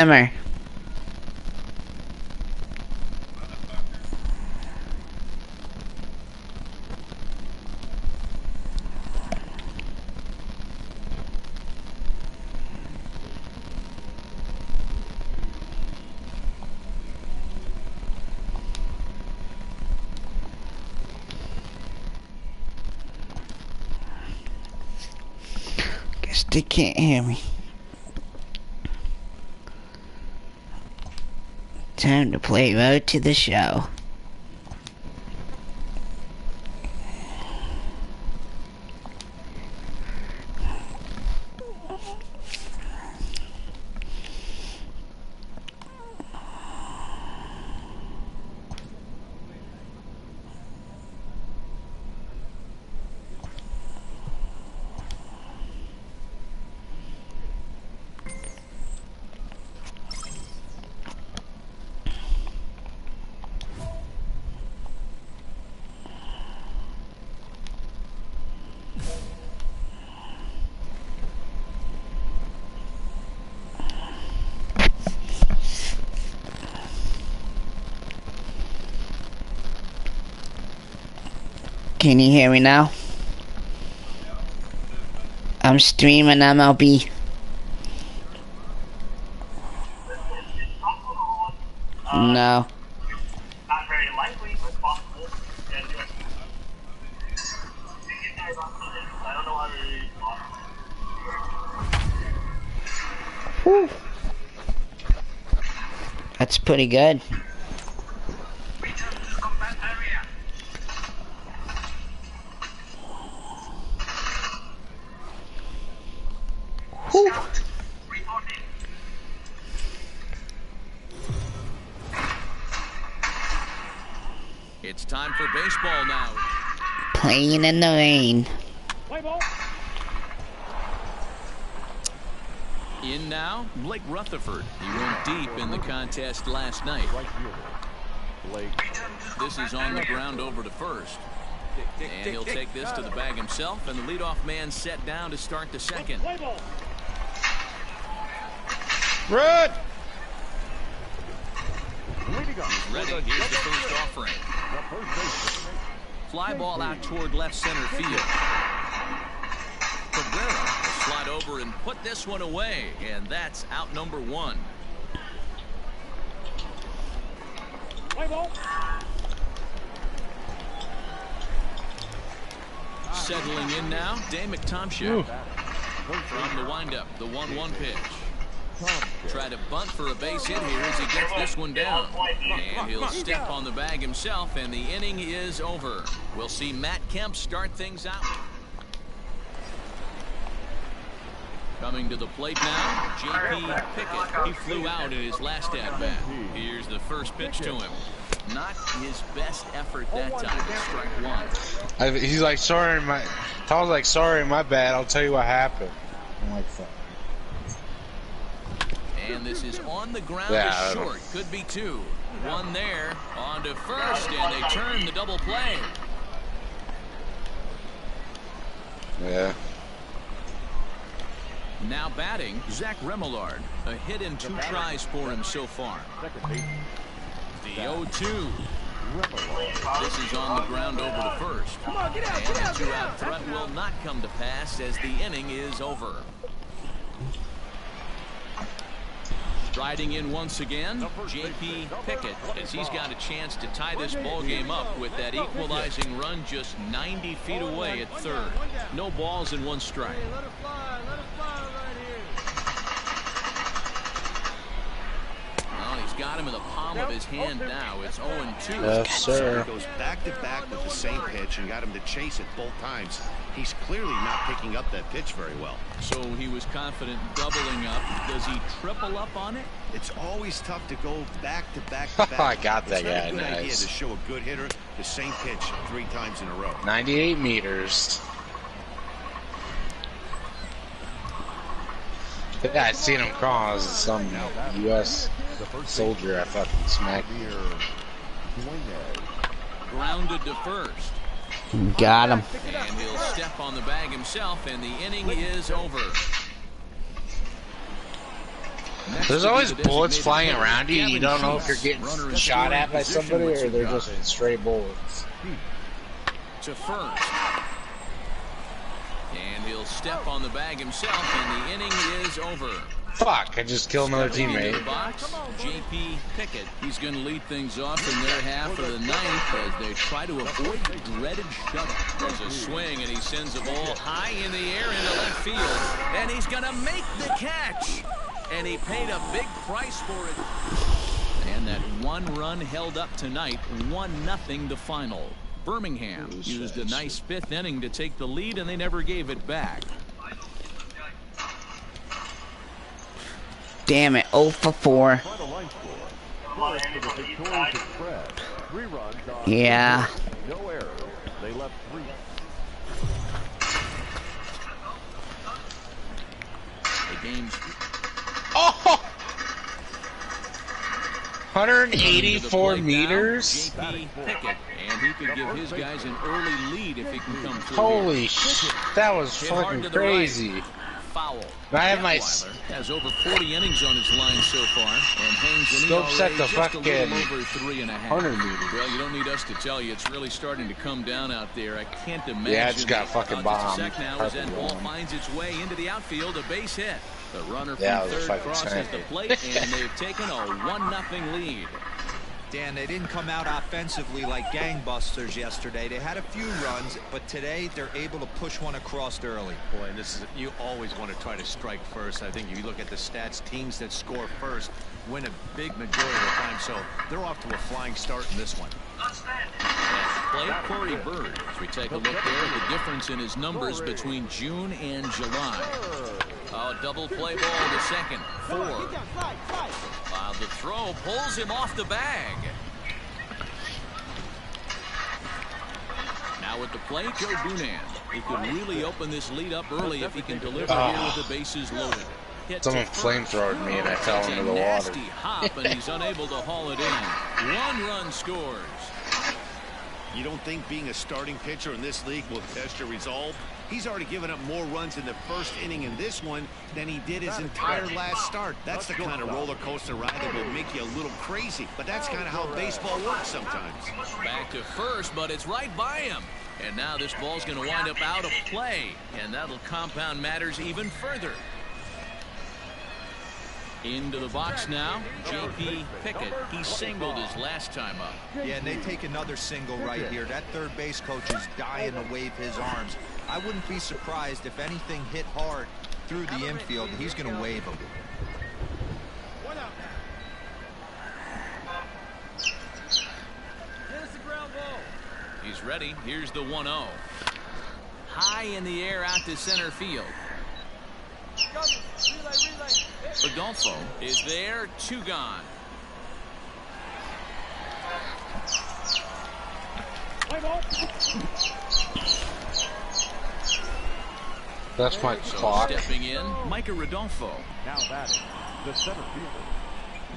Hammer. Guess they can't hear me. Time to play Road to the Show. Can you hear me now? I'm streaming MLB. No. Not very likely, but possible. I don't know how to read. Whew. That's pretty good. Whew. It's time for baseball now. Playing in the rain. Play ball. In now, Blake Rutherford. He went deep in the contest last night. This is on the ground over to first. And he'll take this to the bag himself, and the leadoff man set down to start the second. Play ball. Run! He's ready. Here's the first offering. Fly ball out toward left center field. Cabrera will slide over and put this one away, and that's out number one. Play ball. Settling in now, Dave McTomship. From the windup, the 1-1 pitch. Try to bunt for a base hit here as he gets this one down. And he'll step on the bag himself, and the inning is over. We'll see Matt Kemp start things out. Coming to the plate now, J.P. Pickett. He flew out in his last at-bat. Here's the first pitch to him. Not his best effort that time. Strike one. He's like, sorry, Tom's like, sorry, my bad. I'll tell you what happened. I'm like, fuck. And this is on the ground Yeah, short. Could be two. One there. On to first, and they turn the double play. Yeah. Now batting, Zach Remillard. A hit and 2 tries for him so far. The 0-2. This is on the ground over to first. And the 2-out threat will not come to pass as the inning is over. Striding in once again, J.P. Pickett, as he's got a chance to tie this ball game up with that equalizing run just 90 feet away at third. No balls and 1 strike. Let it fly right here. Well, he's got him in the palm of his hand now. It's 0-2. Yes, sir. Goes back to back with the same pitch and got him to chase it both times. He's clearly not picking up that pitch very well. So he was confident doubling up. Does he triple up on it? It's always tough to go back to back to back. I got that it's not guy. a good idea Nice. to show a good hitter the same pitch 3 times in a row. 98 meters. Yeah, I seen him cross some U.S. soldier I fucking smacked. Grounded to first. Got him. And he'll step on the bag himself, and the inning is over. Next There's to be always the bullets designated flying hitter, around you. You Gavin don't know if you're Sheets. getting Runner in shot scoring at by position somebody with or some they're guys. just stray bullets. To first. And he'll step on the bag himself, and the inning is over. Fuck, I just killed another Stepping into the teammate. box, J.P. Pickett. He's going to lead things off in their half of the ninth as they try to avoid the dreaded shutout. There's a swing, and he sends the ball high in the air into left field. And he's going to make the catch. And he paid a big price for it. And that one run held up tonight, 1-0 the final. Birmingham used a nice fifth inning to take the lead, and they never gave it back. Damn it, 0 for 4. Yeah. No errors. They left 3. The game's Oh! 184 meters? J.P. Pickett, and he could give his guys an early lead if he can come through. Holy shit, that was Hit hard fucking to the right. crazy. Foul. I have my Detweiler has over 40 innings on his line so far and hangs an Scope ERA set the just a fucking little over 3.5. 100 meters. Well, you don't need us to tell you, it's really starting to come down out there. I can't imagine. Yeah, I just got fucking bombed. Just a sec now as that ball finds its way into the outfield, a base hit. The runner from Yeah, it was third fucking crosses snappy. the plate, and they've taken a 1-0 lead. Dan, they didn't come out offensively like gangbusters yesterday. They had a few runs, but today they're able to push one across early. Boy, and this is, you always want to try to strike first. I think if you look at the stats, teams that score first win a big majority of the time, so they're off to a flying start in this one. Play Corey Bird. As we take a look there at the difference in his numbers between June and July. A double play ball to second. 4. While the throw pulls him off the bag. Now at the plate, Joe Dunan. He could really open this lead up early if he can deliver here with the bases loaded. Hit Someone to first. flamethrowed me and I fell Takes into a the water. nasty hop, and he's unable to haul it in. 1 run scores. You don't think being a starting pitcher in this league will test your resolve? He's already given up more runs in the first inning in this one than he did his entire last start. That's the kind of roller coaster ride that will make you a little crazy. But that's kind of how baseball works sometimes. Back to first, but it's right by him. And now this ball's going to wind up out of play, and that'll compound matters even further. Into the box now, J.P. Pickett. He singled his last time up. Yeah, and they take another single right here. That third base coach is dying to wave his arms. I wouldn't be surprised if anything hit hard through the infield. He's going to wave them. He's ready. Here's the 1-0. High in the air out to center field. Rodolfo is there. 2 gone. That's my So clock. stepping in, Micah Rodolfo. Now batting, the center fielder,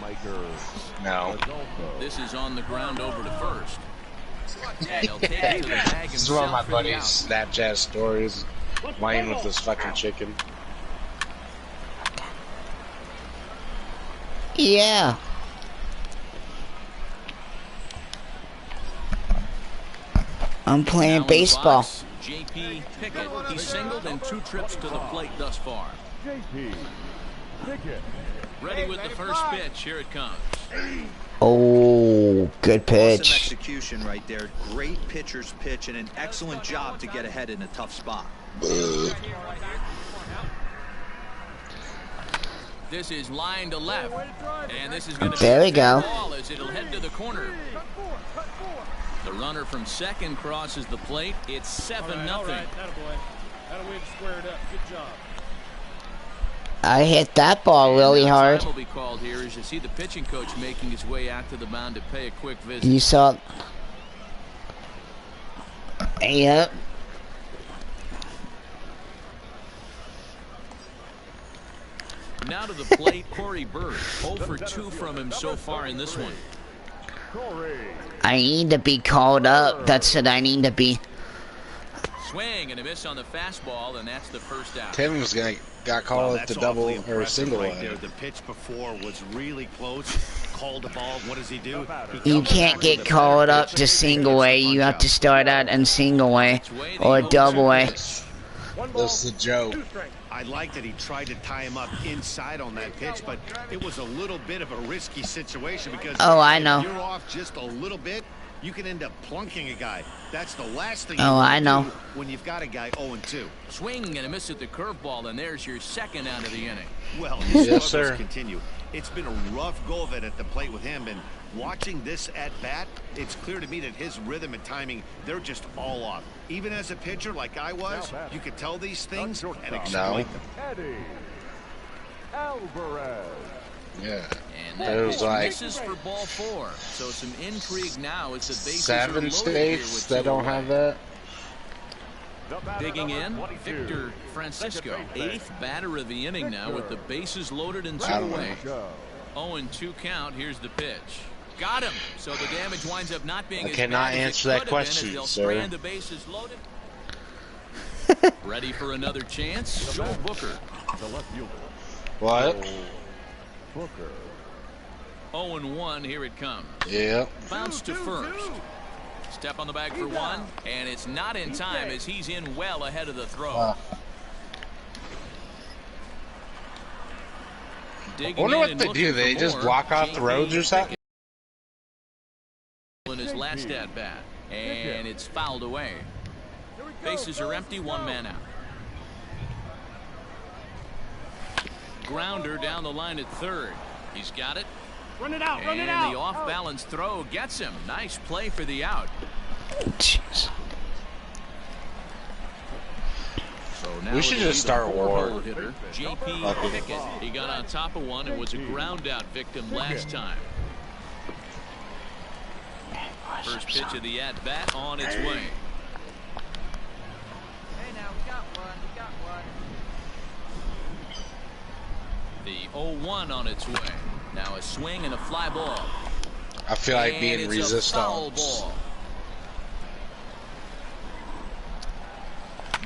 Micah No. Rodolfo. This is on the ground over to first. And he'll take it to the bag This is one of my himself for the buddy's out. Snapchat stories. Mine with this fucking chicken. Yeah. I'm Now playing in the baseball. box, J.P. Pickett. He singled in 2 trips to the plate thus far. J.P. Pickett. Ready with the first pitch. Here it comes. Oh, good Awesome pitch. execution right there. Great pitcher's pitch and an excellent job to get ahead in a tough spot. This is line to left, and this is going to There be we a go. ball as it'll head to the corner. The runner from second crosses the plate. It's 7-0. All right, attaboy. That'll way to square it up. Good job. I hit that ball really Now hard. time will be called here as you see the pitching coach making his way out to the mound to pay a quick visit. You saw. Yep. Now to the plate, Corey Bird. 0 for 2 from him so far in this one. Corey. I need to be called up. That's what I need to be. Swing and a miss on the fastball, and that's the first out. Tim was gonna got called at the double or single right line. there. The pitch before was really close. Called the ball. What does he do? You can't get called up to single A. You have to start out in single A or double A. That's the joke. I like that he tried to tie him up inside on that pitch, but it was a little bit of a risky situation because I know. if you're off just a little bit, you can end up plunking a guy. That's the last thing I know. do when you've got a guy 0-2. Swing and a miss at the curveball, and there's your second out of the inning. Well, his Yes, struggles sir. continue. It's been a rough go of it at the plate with him, and watching this at bat, it's clear to me that his rhythm and timing, they're just all off. Even as a pitcher like I was, you could tell these things and exploit them. Eddie Alvarez. Yeah. And that It was pitch like misses for ball 4. So some intrigue now as the bases are 7 loaded states here with that 2 don't away. have that. Digging in, Victor Francisco, 8th batter of the inning now with the bases loaded and 2 I don't know. away. 0-2 count. Here's the pitch. Got him. So the damage winds up not being I as cannot bad as answer it that could have been as question, they'll sir. strand the bases loaded. Ready for another chance? Joe Booker. The left fielder. What? Booker. 0-1. Here it comes. Yeah. Bounce to first. Step on the bag for 1, and it's not in time as he's in well ahead of the throw. I wonder what they do. They just block off the roads or something? In his last at bat, and it's fouled away. Bases are empty, 1 man out. Grounder down the line at third. He's got it. Run it out, run it And out. the off-balance throw gets him. Nice play for the out. Jeez. So now We should it'll just be the start war. four-hole hitter, J.P. Pickett. He got on top of one and was a ground-out victim last time. First pitch of the at-bat on its way. Hey, now we got one. The 0-1 on its way. Now a swing and a fly ball. I feel like And being it's a foul resistance. ball.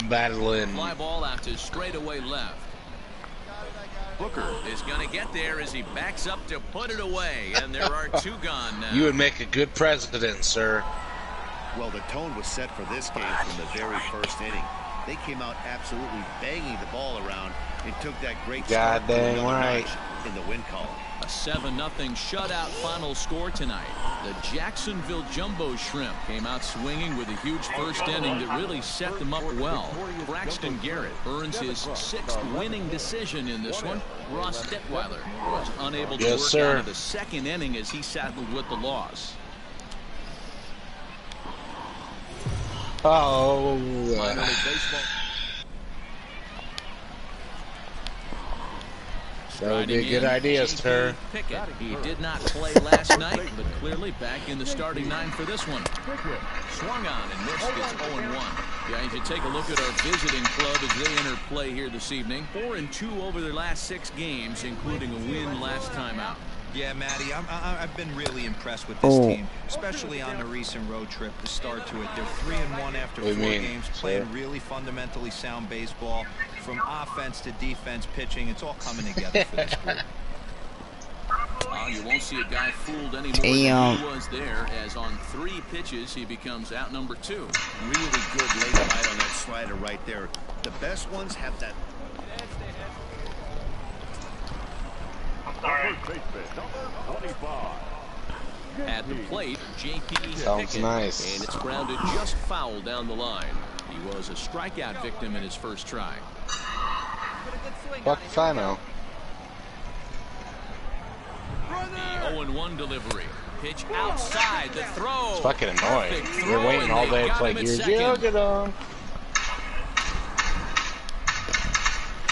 Battling. Fly ball out to straightaway left. Booker is going to get there as he backs up to put it away, and there are 2 gone now. You would make a good president, sir. Well, the tone was set for this game from the very first inning. They came out absolutely banging the ball around and took that great start to Goddamn another right. notch in the win column. A 7-0 shutout final score tonight. The Jacksonville Jumbo Shrimp came out swinging with a huge first inning that really set them up well. Braxton Garrett earns his 6th winning decision in this one. Ross Detweiler was unable to Yes, work sir. out of the 2nd inning as he settled with the loss. Oh. Minor League Baseball. That would be a good Striding in, idea, J.P. sir. Pickett. He did not play last night, but clearly back in the starting 9 for this one. Swung on and missed. It's 0-1. Yeah, you should take a look at our visiting club as they enter play here this evening. 4-2 over their last 6 games, including a win last time out. Yeah, Matty, I've been really impressed with this team, especially on the recent road trip, the start to it. They're 3-1 after 4 games, playing really fundamentally sound baseball. From offense to defense, pitching, it's all coming together for this group. You won't see a guy fooled anymore than he was there, as on 3 pitches he becomes out number 2. Really good late bite on that slider right there. The best ones have that. Sorry. At the plate, J.P. Sounds Pickett, nice. and it's grounded just foul down the line. He was a strikeout victim in his first try. Fuck if I know. The 0-1 delivery. Pitch outside the throw. It's fucking annoying. Perfect You're throw, waiting and all they day to got play him at gears. second. Yeah, get on.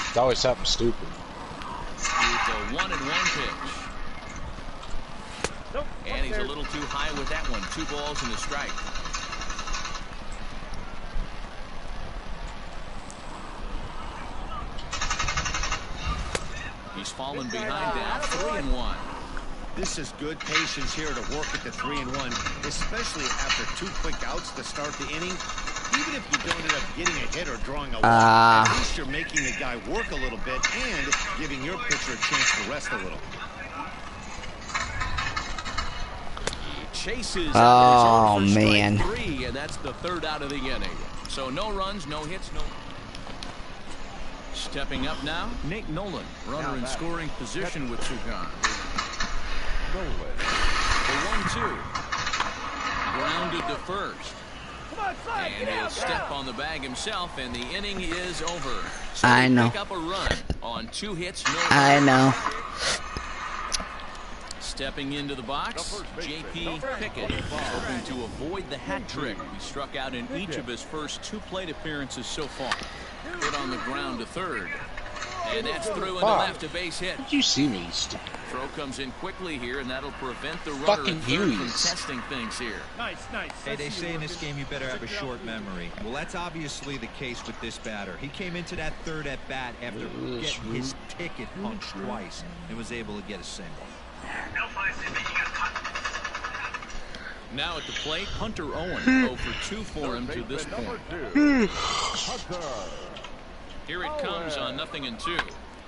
It's always something stupid. Here's the 1-1 pitch. And he's a little too high with that one. 2 balls and a strike. He's fallen behind now, 3-1. This is good patience here to work at the 3-1, especially after 2 quick outs to start the inning. Even if you don't end up getting a hit or drawing a walk, at least you're making the guy work a little bit and giving your pitcher a chance to rest a little. Chases oh man, 3, and that's the 3rd out of the inning. So no runs, no hits, no. Stepping up now, Nate Nolan, runner in scoring position with 2 gone. Nolan. The 1-2, grounded to first, and he'll step on the bag himself, and the inning is over. So I know. Pick up a run on 2 hits, no. I know. Stepping into the box, J.P. Pickett, hoping to avoid the hat trick. He struck out in each of his first 2 plate appearances so far. Hit on the ground to third. And that's through and left, a base hit. Did you see me? Throw comes in quickly here, and that'll prevent the runner at third from testing things here. Nice. Hey, they say in this game you better have a short memory. Well, that's obviously the case with this batter. He came into that 3rd at bat after getting his ticket punched twice and was able to get a single. Now at the plate, Hunter Owen, 0 for 2 for him to this point. Here it comes on 0-2.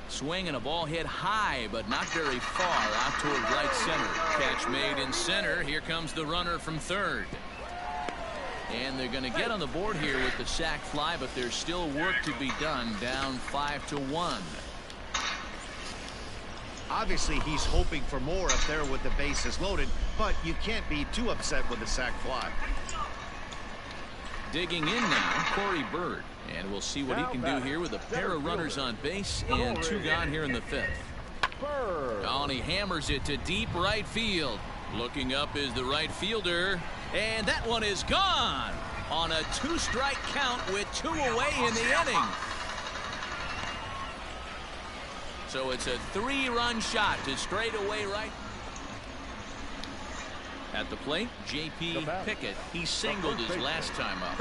Swing and a ball hit high, but not very far out toward right center. Catch made in center. Here comes the runner from 3rd. And they're going to get on the board here with the sac fly, but there's still work to be done, down 5-1. Obviously, he's hoping for more up there with the bases loaded, but you can't be too upset with the sac fly. Digging in now, Corey Bird. And we'll see what he can do here with a pair of runners on base and 2 gone here in the 5th. Oh, and he hammers it to deep right field. Looking up is the right fielder. And that one is gone on a 2-strike count with 2 away in the inning. So it's a 3-run shot to straightaway right. At the plate, J.P. Pickett. He singled his last time up.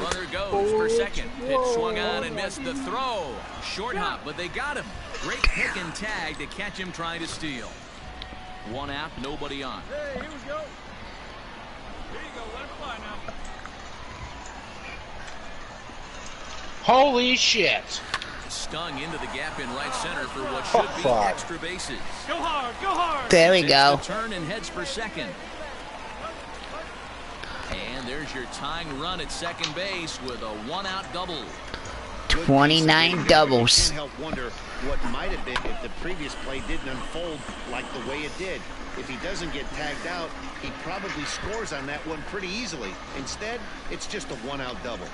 Runner goes for second. Pitch swung on and missed the throw. Short hop, but they got him. Great pick and tag to catch him trying to steal. 1 out, nobody on. Hey, here we go. Here you go. Let it fly now. Holy shit! Stung into the gap in right center for what should be extra bases. Go hard, go hard. There we go. Turn and heads for second. And there's your tying run at second base with a 1-out double. 29 doubles. Can't help wonder what might have been if the previous play didn't unfold like the way it did. If he doesn't get tagged out, he probably scores on that one pretty easily. Instead, it's just a 1-out double.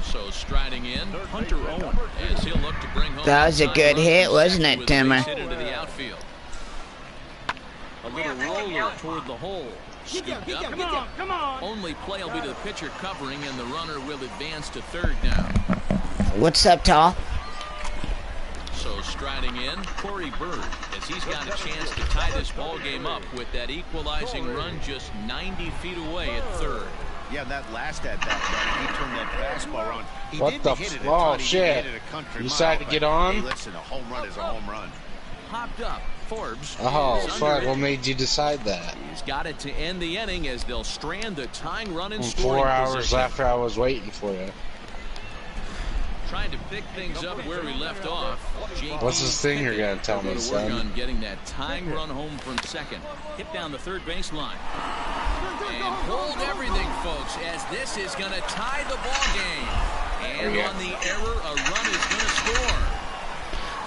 So striding in, Hunter Owen, as he'll look to bring home. That was a good hit, wasn't it, Timmer? Into the outfield. A little roller toward the hole. Come on. Only play will be to the pitcher covering, and the runner will advance to 3rd now. What's up, Tall? So striding in, Corey Bird, as he's got a chance to tie this ball game up with that equalizing run just 90 feet away at 3rd. Yeah, that last at bat, he turned that fastball around. He What didn't the hit it oh shit! You decided to get on? Hey, listen, a home run is a home run. Popped up, Forbes. Oh fuck! What made you decide that? He's got it to end the inning as they'll strand the tying run in scoring 4 hours position. after I was waiting for you. Trying to pick things up where we left off. What's this thing you're gonna tell me, Work son? on getting that tying run home from second. Hit down the 3rd baseline. And hold everything, folks, as this is going to tie the ball game. And on the error, a run is going to score.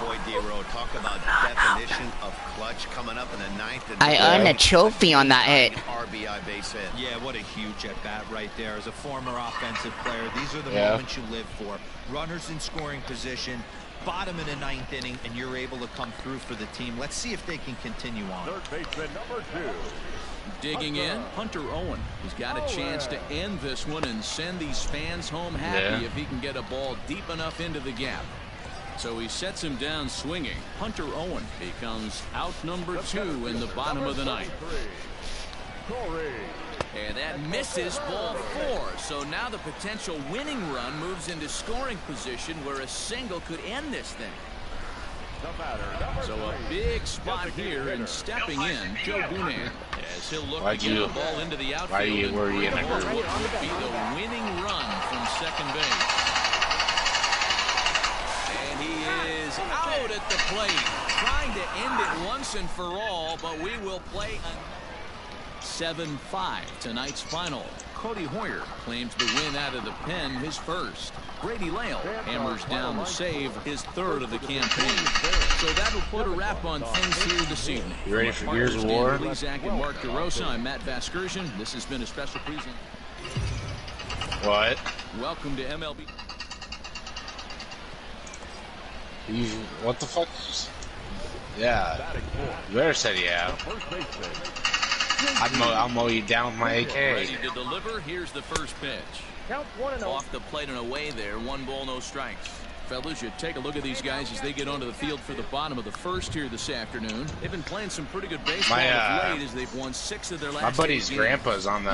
Boy, D-Row, talk about definition of clutch coming up in the 9th. And I earned a trophy on that hit. RBI base hit. Yeah, what a huge at-bat right there. As a former offensive player, these are the moments you live for. Runners in scoring position, bottom in the 9th inning, and you're able to come through for the team. Let's see if they can continue on. 3rd baseman number 2. Digging in, Hunter Owen. He's got a chance to end this one and send these fans home happy if he can get a ball deep enough into the gap. So he sets him down swinging. Hunter Owen becomes out number 2 in the bottom of the 9th. And that misses ball 4. So now the potential winning run moves into scoring position where a single could end this thing. So a big spot here, and stepping in, Joe Gunan, as he'll look to get the ball into the outfield. Why were you in a hurry? What would be the winning run from second base. And he is out at the plate, trying to end it once and for all, but we will play a 7-5 tonight's final. Cody Hoyer claims the win out of the pen, his first. Brady Lale hammers down the save, his third of the campaign. So that'll put a wrap on things here this evening. You ready for Gears of War? Zach and Mark DeRosa, I'm Matt Vasgersian. This has been a special present. What? Welcome to MLB. What the fuck? Yeah. You better say yeah. I'll mow you down with my AK. Ready to deliver. Here's the first pitch. Off the plate and away there. 1 ball, no strikes. Fellas, you take a look at these guys as they get onto the field for the bottom of the first here this afternoon. They've been playing some pretty good baseball of late as they've won 6 of their last 8 games. My buddy's grandpa's on the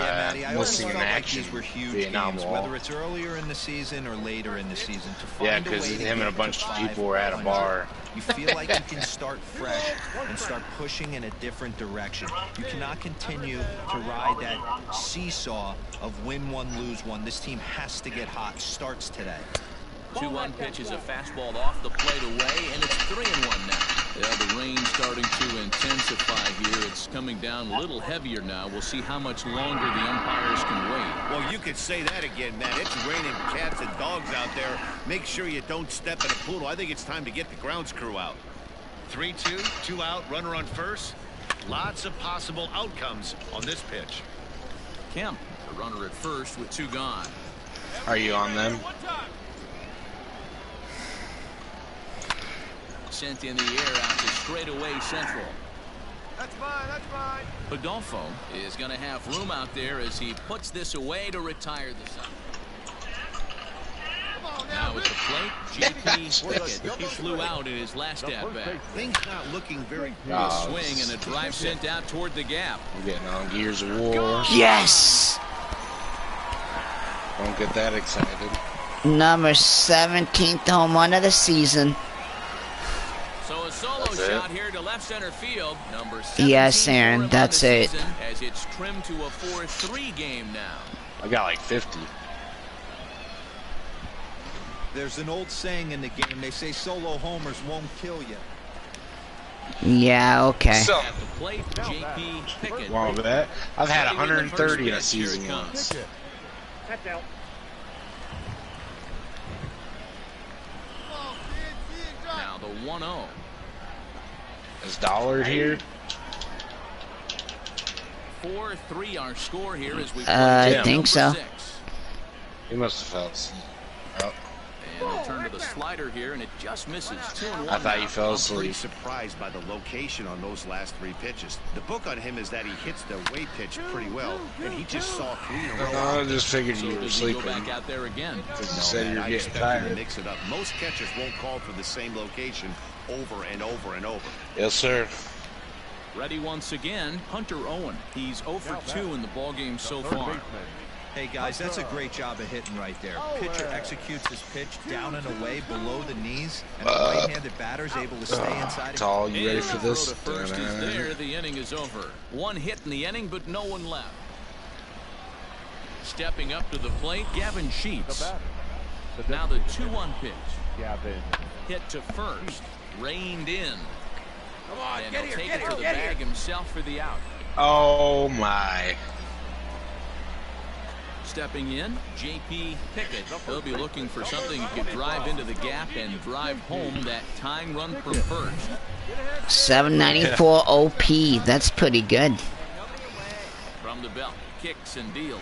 missing in action these were huge Vietnam games, War. whether it's earlier in the season or later in the season. To find Yeah, because him and a bunch of people were at a bar. You feel like you can start fresh and start pushing in a different direction. You cannot continue to ride that seesaw of win one, lose one. This team has to get hot. Starts today. 2-1 pitch is a fastball off the plate away, and it's 3-1 now. Yeah, the rain starting to intensify here. It's coming down a little heavier now. We'll see how much longer the umpires can wait. Well, you could say that again, Matt. It's raining cats and dogs out there. Make sure you don't step in a poodle. I think it's time to get the grounds crew out. 3-2, 2 out, runner on first. Lots of possible outcomes on this pitch. Kemp, the runner at first with 2 gone. Are you on them? Sent in the air out to straightaway central. That's mine, that's mine. Adolfo is going to have room out there as he puts this away to retire the side. Now at the plate, JP Pickett. He flew out in his last at-bat. Things not looking very good. A swing and a drive sent out toward the gap. We're getting on Gears of War. Yes! Don't get that excited. Number 17th home run of the season. So a solo shot here to left center field. Number 17. Yes, Aaron, that's it. As it's trimmed to a 4-3 game now. I got like 50. There's an old saying in the game. They say solo homers won't kill you. Yeah, okay. So, At the plate, JP Pickett. wrong with that. I've had 130 in a season once. That's out. Now the 1-0. Is Dollar here? 4-3 our score here as we I think so. 6. He must have fell asleep. Oh, And they'll turn to the slider here, and it just misses. 2-1. I thought you fell I'm pretty asleep. surprised by the location on those last 3 pitches. The book on him is that he hits the way pitch pretty well, and he just saw 3 in a row. I just figured So you were does he go sleeping. back out there again? Because you said you're I getting expect him to tired. mix it up. Most catchers won't call for the same location over and over and over. Yes, sir. Ready once again, Hunter Owen. He's 0 for 2 in the ballgame so far. Hey guys, that's a great job of hitting right there. Pitcher executes his pitch down and away below the knees, and the right-handed batter's able to stay inside. Tall, you ready And for the this? throw to first is there. The inning is over. 1 hit in the inning, but no one left. Stepping up to the plate, Gavin Sheets. Now the 2-1 pitch. Hit to first. Reined in. Come on, And get he'll here, take it to the bag himself for the out. Oh my. Stepping in, JP Pickett. He'll be looking for something he could drive into the gap and drive home that tying run from first. 794 OP. That's pretty good. From the belt, kicks and deals.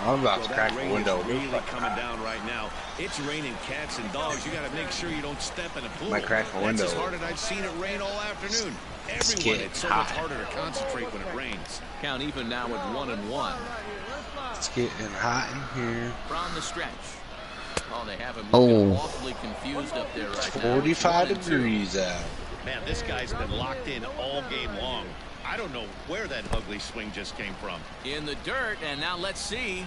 I'm about to crack the Rain window. is really coming down right now. It's raining cats and dogs. You got to make sure you don't step in a pool. Might crack the window. That's as hard as I've seen it rain all afternoon. Everyone, getting it's so much hot. harder to concentrate when it rains. Count even now at 1-1. It's getting hot in here. From the stretch. Oh, they have him Oh. looking awfully confused up there right now. 45 1-2. degrees out. Man, this guy's been locked in all game long. I don't know where that ugly swing just came from. In the dirt, and now let's see.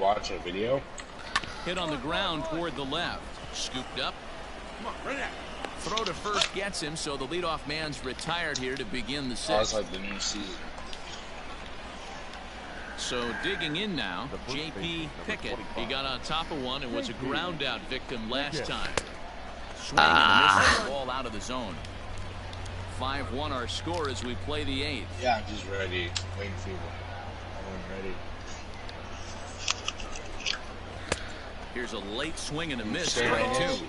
Watch a video. Hit on the ground toward the left. Scooped up. Throw to first gets him, so the leadoff man's retired here to begin the sixth. Oh, it's like the new season. So digging in now, J.P. Pickett. He got on top of one and was a ground out victim last time. Swing and a miss, ball out of the zone. 5-1 our score as we play the eighth. Yeah, I'm just ready. Waiting for you. I'm ready. Here's a late swing and a miss. Strike two.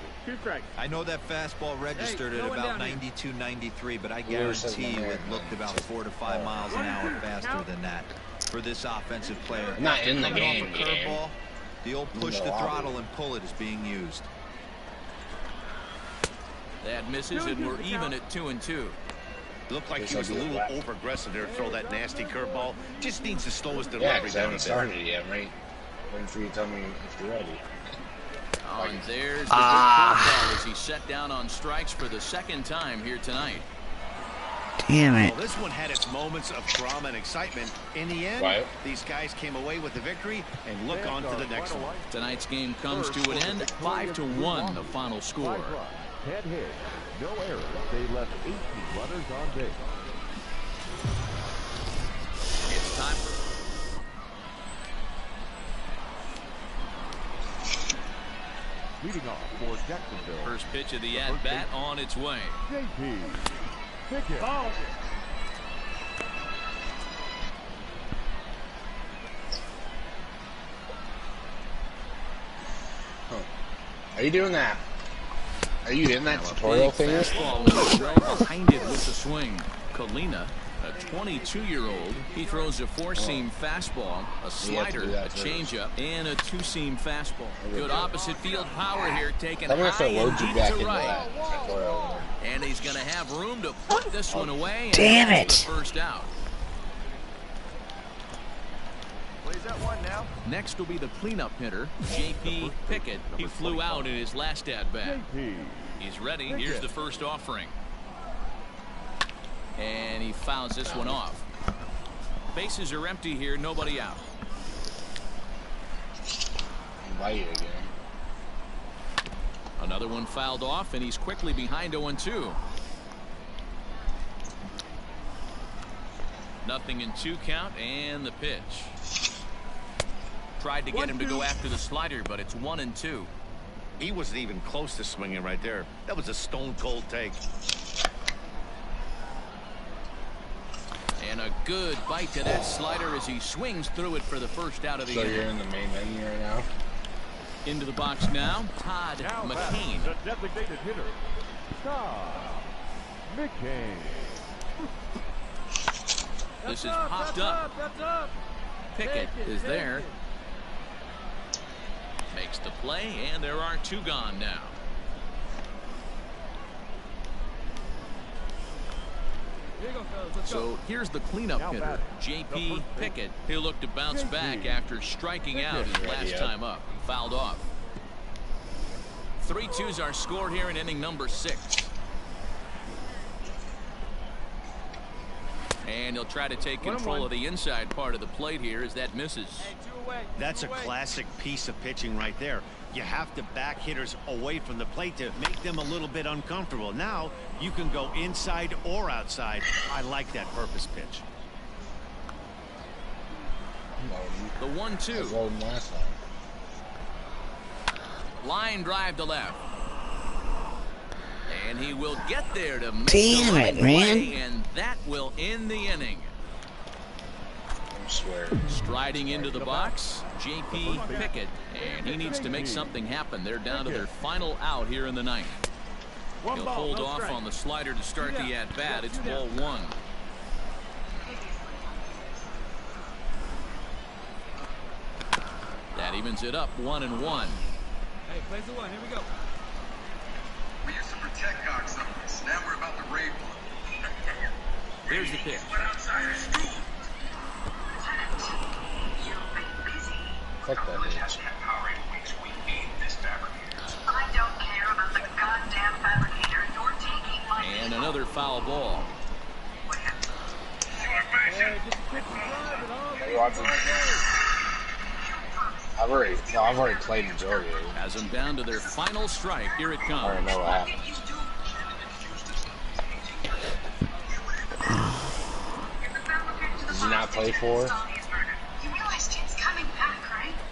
I know that fastball registered at about 92, 93, but I guarantee you it looked about 4 to 5 miles an hour faster than that. For this offensive player, not in the game. Off a curveball, the old push the throttle and pull it is being used. That misses, and we're even at 2-2. Looked like he was a little over-aggressive there to throw that nasty curveball. Just needs to slow his Yeah, delivery because I down a haven't bit. started yet, right? Waiting for you to tell me if you're ready. Oh, and there's the good curveball as he set down on strikes for the second time here tonight. Damn it. Well, this one had its moments of drama and excitement. In the end, these guys came away with the victory and look on to the next one. Tonight's game comes to an end. 5-1 the final score. 10 hits, no errors. They left 18 runners on base. It's time for... Leading off for Jacksonville. First pitch of the at-bat on its way. J.P. Pickett. Are you doing that? Are you in that tutorial thing? Fastball well behind it with the swing. Kalina, a 22-year-old, he throws a four-seam fastball, a slider, a changeup, and a two-seam fastball. Good opposite field power here, taken high and deep to right. And he's going to have room to put this one away. And damn it! The first out. Plays that one now. Next will be the cleanup hitter, J.P. Pickett. He flew out in his last at-bat. He's ready. Here's the first offering. And he fouls this one off. Bases are empty here, nobody out. Invite again. Another one fouled off, and he's quickly behind 0-2. Nothing in 2 count, and the pitch. Tried to get him to go after the slider, but it's 1-2. He wasn't even close to swinging right there. That was a stone-cold take. And a good bite to that slider as he swings through it for the first out of the So inning. you're in the main menu right now? Into the box now, Todd McCain. The designated hitter, Todd McCain. This is popped up. Pickett is there. Makes the play, and there are 2 gone now. So here's the cleanup hitter, J.P. Pickett. He'll look to bounce back after striking out his last time up. Fouled off. 3-2's our score here in inning number 6. And he'll try to take control of the inside part of the plate here as that misses. That's a classic piece of pitching right there. You have to back hitters away from the plate to make them a little bit uncomfortable. Now you can go inside or outside. I like that purpose pitch. The 1-2. Line drive to left. And he will get there to make damn the it, right man. play, and that will end the inning. I swear. Striding into the box, J.P. Pickett, and he needs to make something happen. They're down to their final out here in the ninth. He'll hold off on the slider to start the at-bat. It's ball 1. That evens it up 1-1. Hey, plays the one. Here we go. We used to protect cocksuckers. Now we're about to raid one. Here's the pitch. Went outside of school. Fuck that bitch. I don't care about the goddamn fabricator. You're taking my... And another foul ball. I've already played majority of it. Has them down to their final strike. Here it I comes. don't know what happened. Did you not play 4?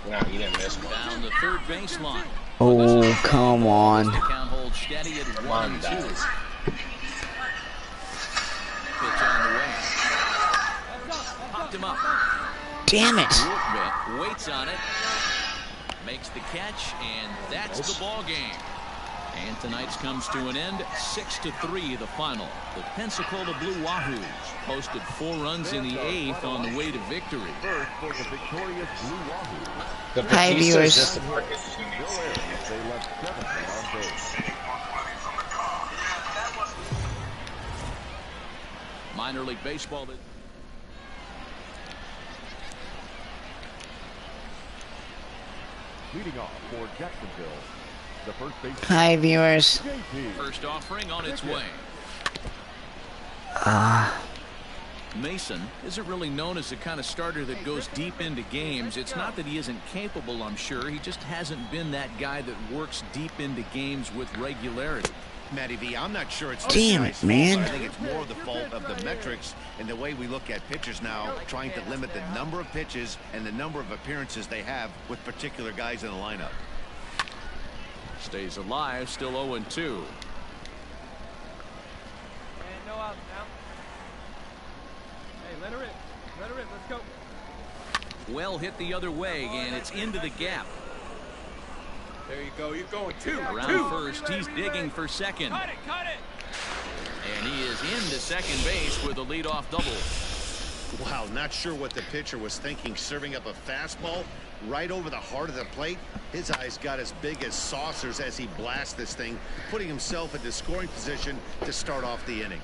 No, you didn't miss one. Down the third baseline. Oh, come on. The count holds steady at 1-2. Pitch on the way. Popped him up. Damn it. Waits on it. Makes the catch, and that's the ball game. And tonight's comes to an end, 6-3 the final. The Pensacola Blue Wahoos posted 4 runs in the 8th on the way to victory. First for the victorious Blue Wahoo. Hi, viewers. They left 7 on base. Minor League Baseball. Leading off for Jacksonville, the first base. Hi, viewers. First offering on its way. Mason isn't really known as the kind of starter that goes deep into games. It's not that he isn't capable, I'm sure. He just hasn't been that guy that works deep into games with regularity. Matty V, I'm not sure it's Damn it, man. I think it's more the fault of the metrics and the way we look at pitchers now, trying to limit the number of pitches and the number of appearances they have with particular guys in the lineup. Stays alive, still 0-2. And no outs now. Hey, let her rip. Let her rip. Let's go. Well hit the other way, and it's into the gap. There you go. You're going 2. Around first, he's digging for second. Cut it. Cut it. And he is into second base with a leadoff double. Wow, not sure what the pitcher was thinking, serving up a fastball right over the heart of the plate. His eyes got as big as saucers as he blasts this thing, putting himself into scoring position to start off the inning.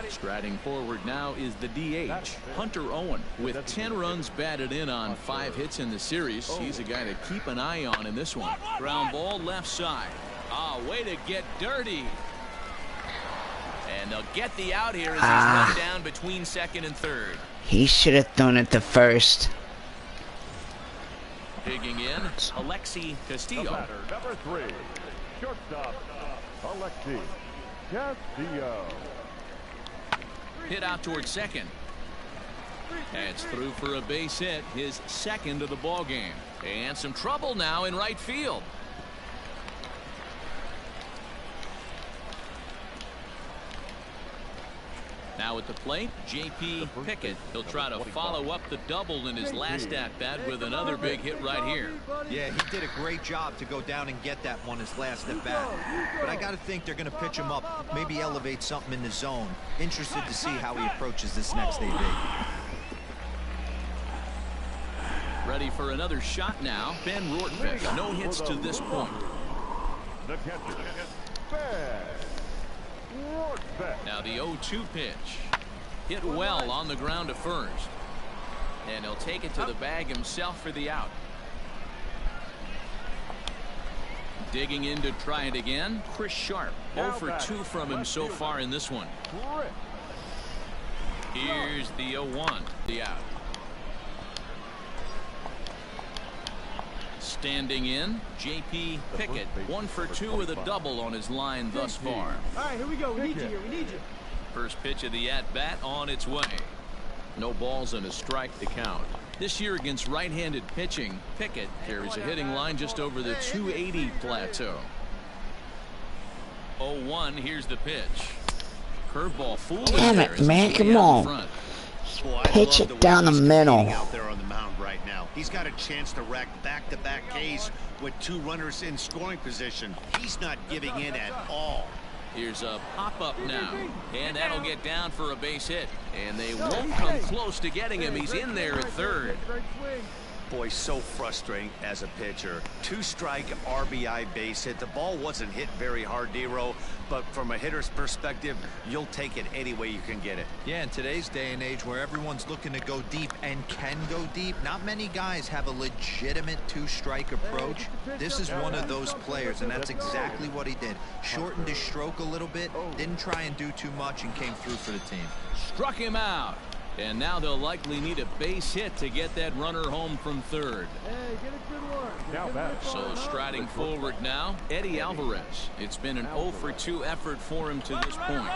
Striding forward now is the DH, Hunter Owen, with 10 runs batted in on 5 hits in the series. He's a guy to keep an eye on in this one. Ground ball left side. Ah, way to get dirty. And they'll get the out here as he's run down between second and third. He should have thrown it to first. Digging in, Alexi Castillo. Batter, number 3, shortstop, Alexi Castillo. Hit out towards second. That's through for a base hit, his second of the ball game. And some trouble now in right field. Now at the plate, J.P. Pickett. He'll try to follow up the double in his last at-bat with another big hit right here. Yeah, he did a great job to go down and get that one his last at-bat. But I got to think they're going to pitch him up, maybe elevate something in the zone. Interested to see how he approaches this next AB. Ready for another shot now. Ben Rortvedt. No hits to this point. The catcher, Ben. Now the 0-2 pitch. Hit well on the ground to first. And he'll take it to the bag himself for the out. Digging in to try it again. Chris Sharp. 0 for 2 from him so far in this one. Here's the 0-1. The out. Standing in, J.P. Pickett, 1 for 2 with a double on his line thus far. All right, here we go. We need you here. We need you. First pitch of the at-bat on its way. No balls and a strike to count. This year against right-handed pitching, Pickett carries a hitting line just over the 280 plateau. 0-1, here's the pitch. Curveball fool. Damn it, man, come on. Pitch it down the middle. Out there on the mound right now. He's got a chance to rack back-to-back Ks with 2 runners in scoring position. He's not giving in at all. Here's a pop-up now, and that'll get down for a base hit. And they won't come close to getting him. He's in there at third. Boy, so frustrating as a pitcher. 2-strike RBI base hit. The ball wasn't hit very hard, D-Row, but from a hitter's perspective, you'll take it any way you can get it. Yeah, in today's day and age where everyone's looking to go deep and can go deep, not many guys have a legitimate 2-strike approach. This is one of those players, and that's exactly what he did. Shortened his stroke a little bit, didn't try and do too much, and came through for the team. Struck him out. And now they'll likely need a base hit to get that runner home from third. So striding forward now, Eddie Alvarez. It's been an 0 for 2 effort for him to this point.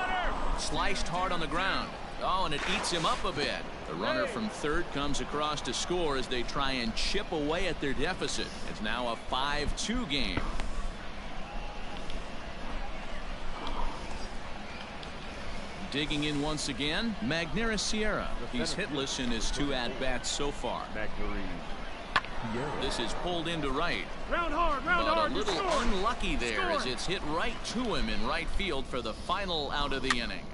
Sliced hard on the ground. Oh, and it eats him up a bit. The runner from third comes across to score as they try and chip away at their deficit. It's now a 5-2 game. Digging in once again, Magneuris Sierra. He's hitless in his 2 at-bats so far. This is pulled into right. Round hard, but a little unlucky there as it's hit right to him in right field for the final out of the inning.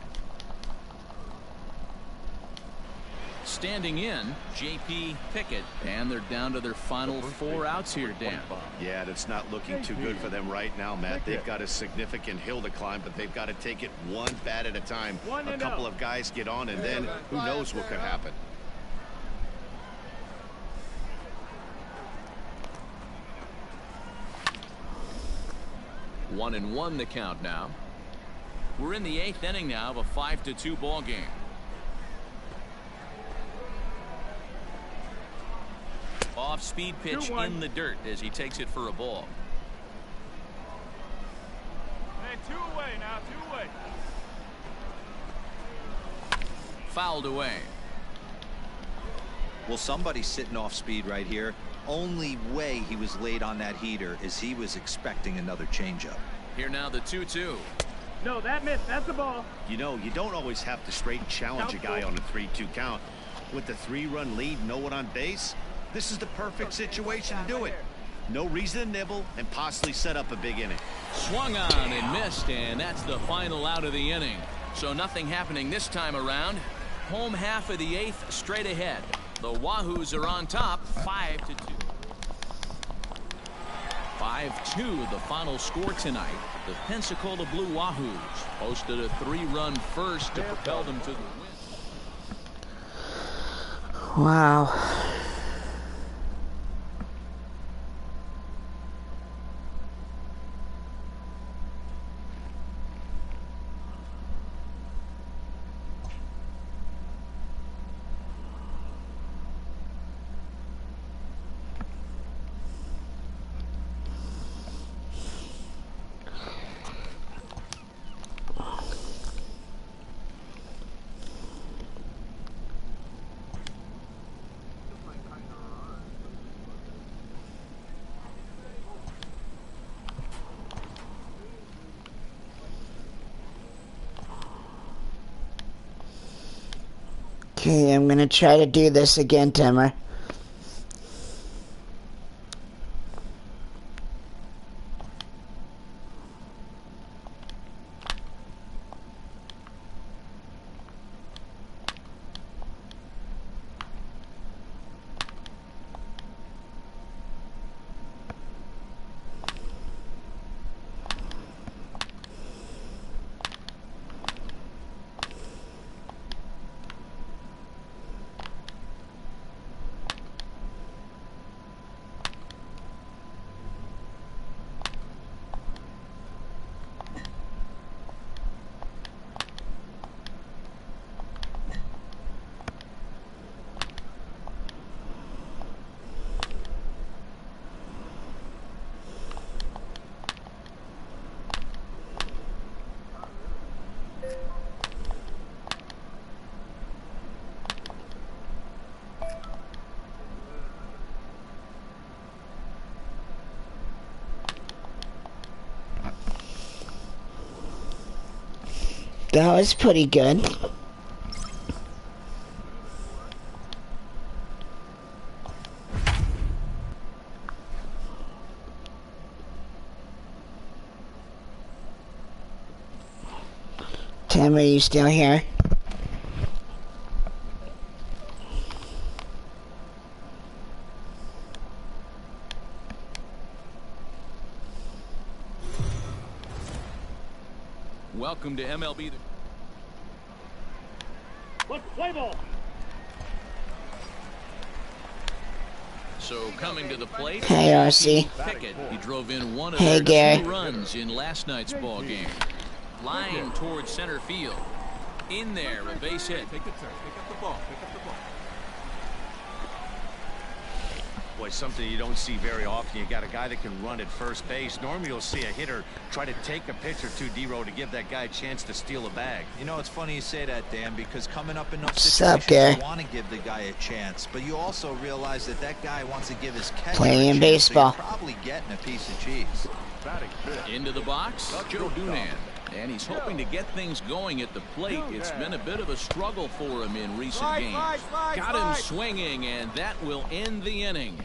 Standing in, J.P. Pickett, and they're down to their final 4 outs here, Dan. Yeah, that's not looking too good for them right now, Matt. They've got a significant hill to climb, but they've got to take it one bat at a time. A couple of guys get on, and then who knows what could happen. One and one the count now. We're in the 8th inning now of a 5-2 ball game. Off-speed pitch in the dirt as he takes it for a ball. Hey, 2 away now, 2 away. Fouled away. Well, somebody's sitting off speed right here. Only way he was late on that heater is he was expecting another changeup. Here now the 2-2. No, that missed. That's the ball. You know, you don't always have to straight challenge a guy on a 3-2 count. With the 3-run lead, no one on base, this is the perfect situation to do it. No reason to nibble and possibly set up a big inning. Swung on and missed, and that's the final out of the inning. So nothing happening this time around. Home half of the 8th straight ahead. The Wahoos are on top, 5-2. 5-2 the final score tonight. The Pensacola Blue Wahoos posted a 3-run first to propel them to the win. Wow. Okay, I'm gonna try to do this again, Timmer. That was pretty good. Tim, are you still here? Welcome to MLB. Play ball. So coming to the plate. Hey, RC. Pickett. He drove in one of Hey, their Gary. 2 runs in last night's ball game. Line towards center field. In there, a base hit. Take the turn. Pick up the ball. Pick up the ball. Boy, something you don't see very often. You got a guy that can run at first base. Normally you'll see a hitter try to take a pitch or two, D-Row, to give that guy a chance to steal a bag. You know, it's funny you say that, Dan, because coming up in those What's up, situations, Gary? you want to give the guy a chance, but you also realize that that guy wants to give his catcher Playing a chance, baseball. So you're probably getting a piece of cheese. Into the box, Joe Dunan. And he's hoping to get things going at the plate. It's been a bit of a struggle for him in recent games. Got him swinging, and that will end the inning.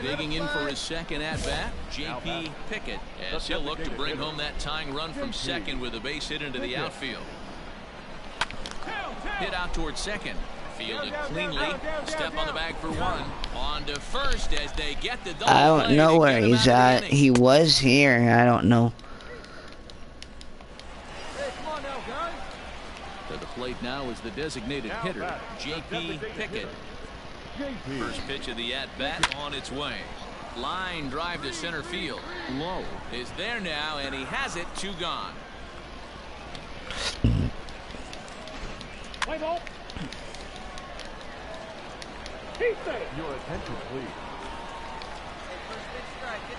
Digging in for his second at-bat, J.P. Pickett, as he'll look to bring home that tying run from second with a base hit into the outfield. Hit out towards second. Fielded cleanly. Step on the bag for one. On to first as they get the double play. I don't know where he's at. He was here. I don't know. To the plate now is the designated hitter, J.P. Pickett. First pitch of the at-bat on its way. Line drive to center field. Low is there now, and he has it. 2 gone. Play ball. Your attention, please.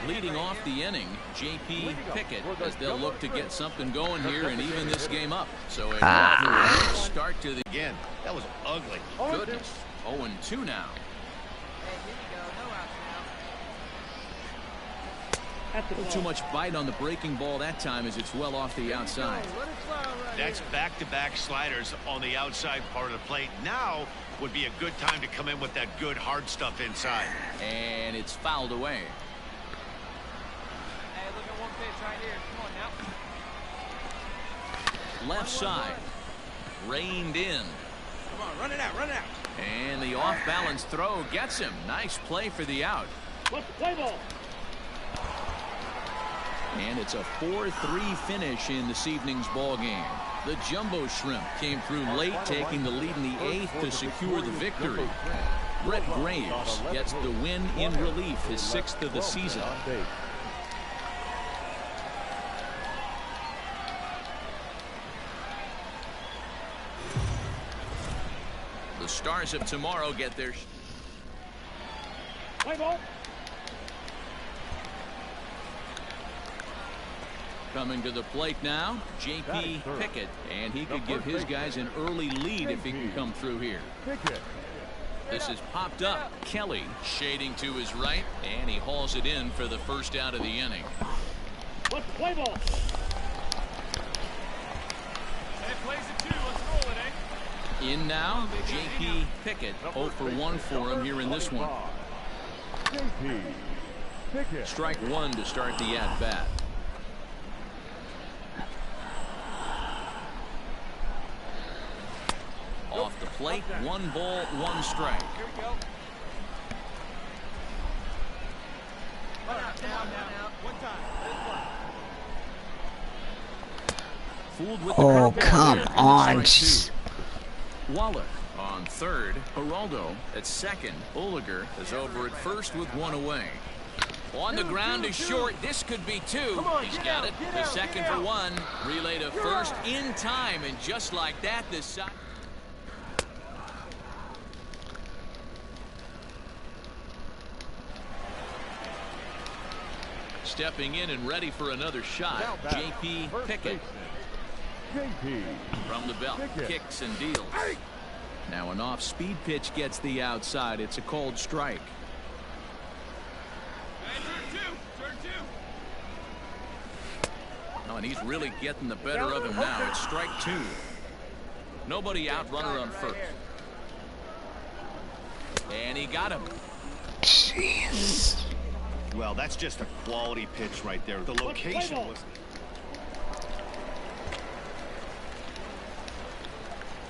Leading off the inning, J.P. Pickett, as they'll look to get something going here and even this game up. So a start to the Again, that was ugly. goodness. 0-2 now. Too much bite on the breaking ball that time as it's well off the outside. That's back-to-back sliders on the outside part of the plate. Now would be a good time to come in with that good hard stuff inside. And it's fouled away. Hey, look at one pitch right here. Come on now. Left side. Reined in. Come on, run it out, run it out. And the off-balance throw gets him. Nice play for the out. Let's play ball. And it's a 4-3 finish in this evening's ball game. The Jumbo Shrimp came through late, taking the lead in the 8th to secure the victory. Brett Graves gets the win in relief, his 6th of the season. The Stars of tomorrow get their Play ball. coming to the plate now, J.P. Pickett, and he could give his guys an early lead if he can come through here. This is popped up. Kelly shading to his right, and he hauls it in for the first out of the inning. Let's play ball. Hey, plays it too. Let's roll it, eh? In now, J.P. Pickett, 0 for 1 for him here in this one. Strike one to start the at-bat. Off the plate, 1 ball, 1 strike. Here we go. Down. One time. Fooled with the Oh, curveball come there. on. Strike 2. Wallach on third. Geraldo at second. Oliger is over at first with 1 away. On the ground is short. This could be 2. He's got it. The second for 1. Relay to first in time. And just like that, this side. Stepping in and ready for another shot, J.P. Pickett. From the belt, kicks and deals. Now an off-speed pitch gets the outside. It's a called strike. Turn two. Oh, and he's really getting the better of him now. It's strike 2. Nobody out, runner on first. And he got him. Jeez. Well, that's just a quality pitch right there. The location was...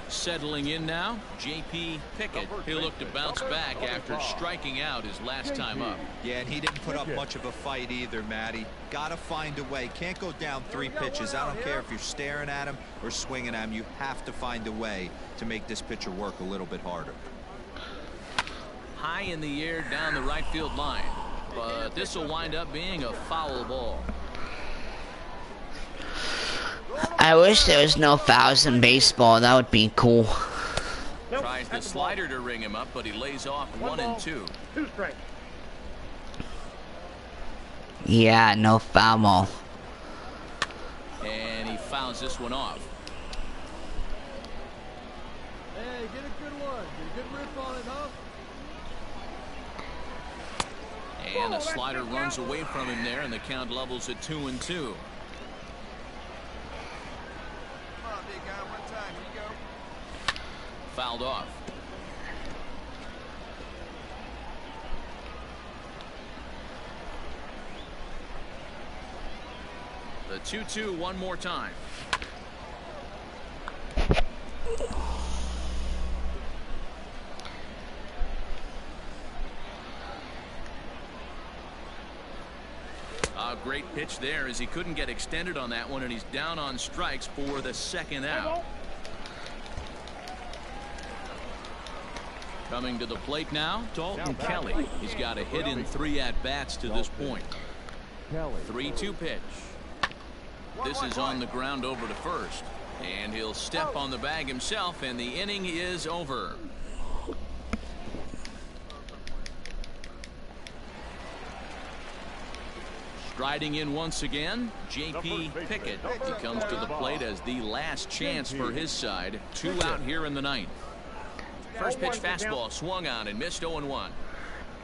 Settling in now, J.P. Pickett. He'll look to bounce back after striking out his last time up. Yeah, and he didn't put up much of a fight either, Matty. Gotta find a way. Can't go down 3 pitches. I don't care if you're staring at him or swinging at him. You have to find a way to make this pitcher work a little bit harder. High in the air down the right field line. But this will wind up being a foul ball. I wish there was no fouls in baseball. That would be cool. Tries the slider to ring him up, but he lays off 1 and 2. 2 strikes. Yeah, no foul ball. And he fouls this one off. Hey, get a good one. Get a good rip on it, huh? And a slider runs away from him there, and the count levels at 2 and 2. Come on, big guy, one time. Here you go. Fouled off. The 2-2 one more time. A great pitch there as he couldn't get extended on that one, and he's down on strikes for the second out. Coming to the plate now, Dalton Kelly. He's got a hit in 3 at-bats to this point. 3-2 pitch. This is on the ground over to first. And he'll step on the bag himself, and the inning is over. Striding in once again, J.P. Pickett. He comes to the plate as the last chance for his side. 2 out here in the 9th. First pitch fastball swung on and missed 0-1.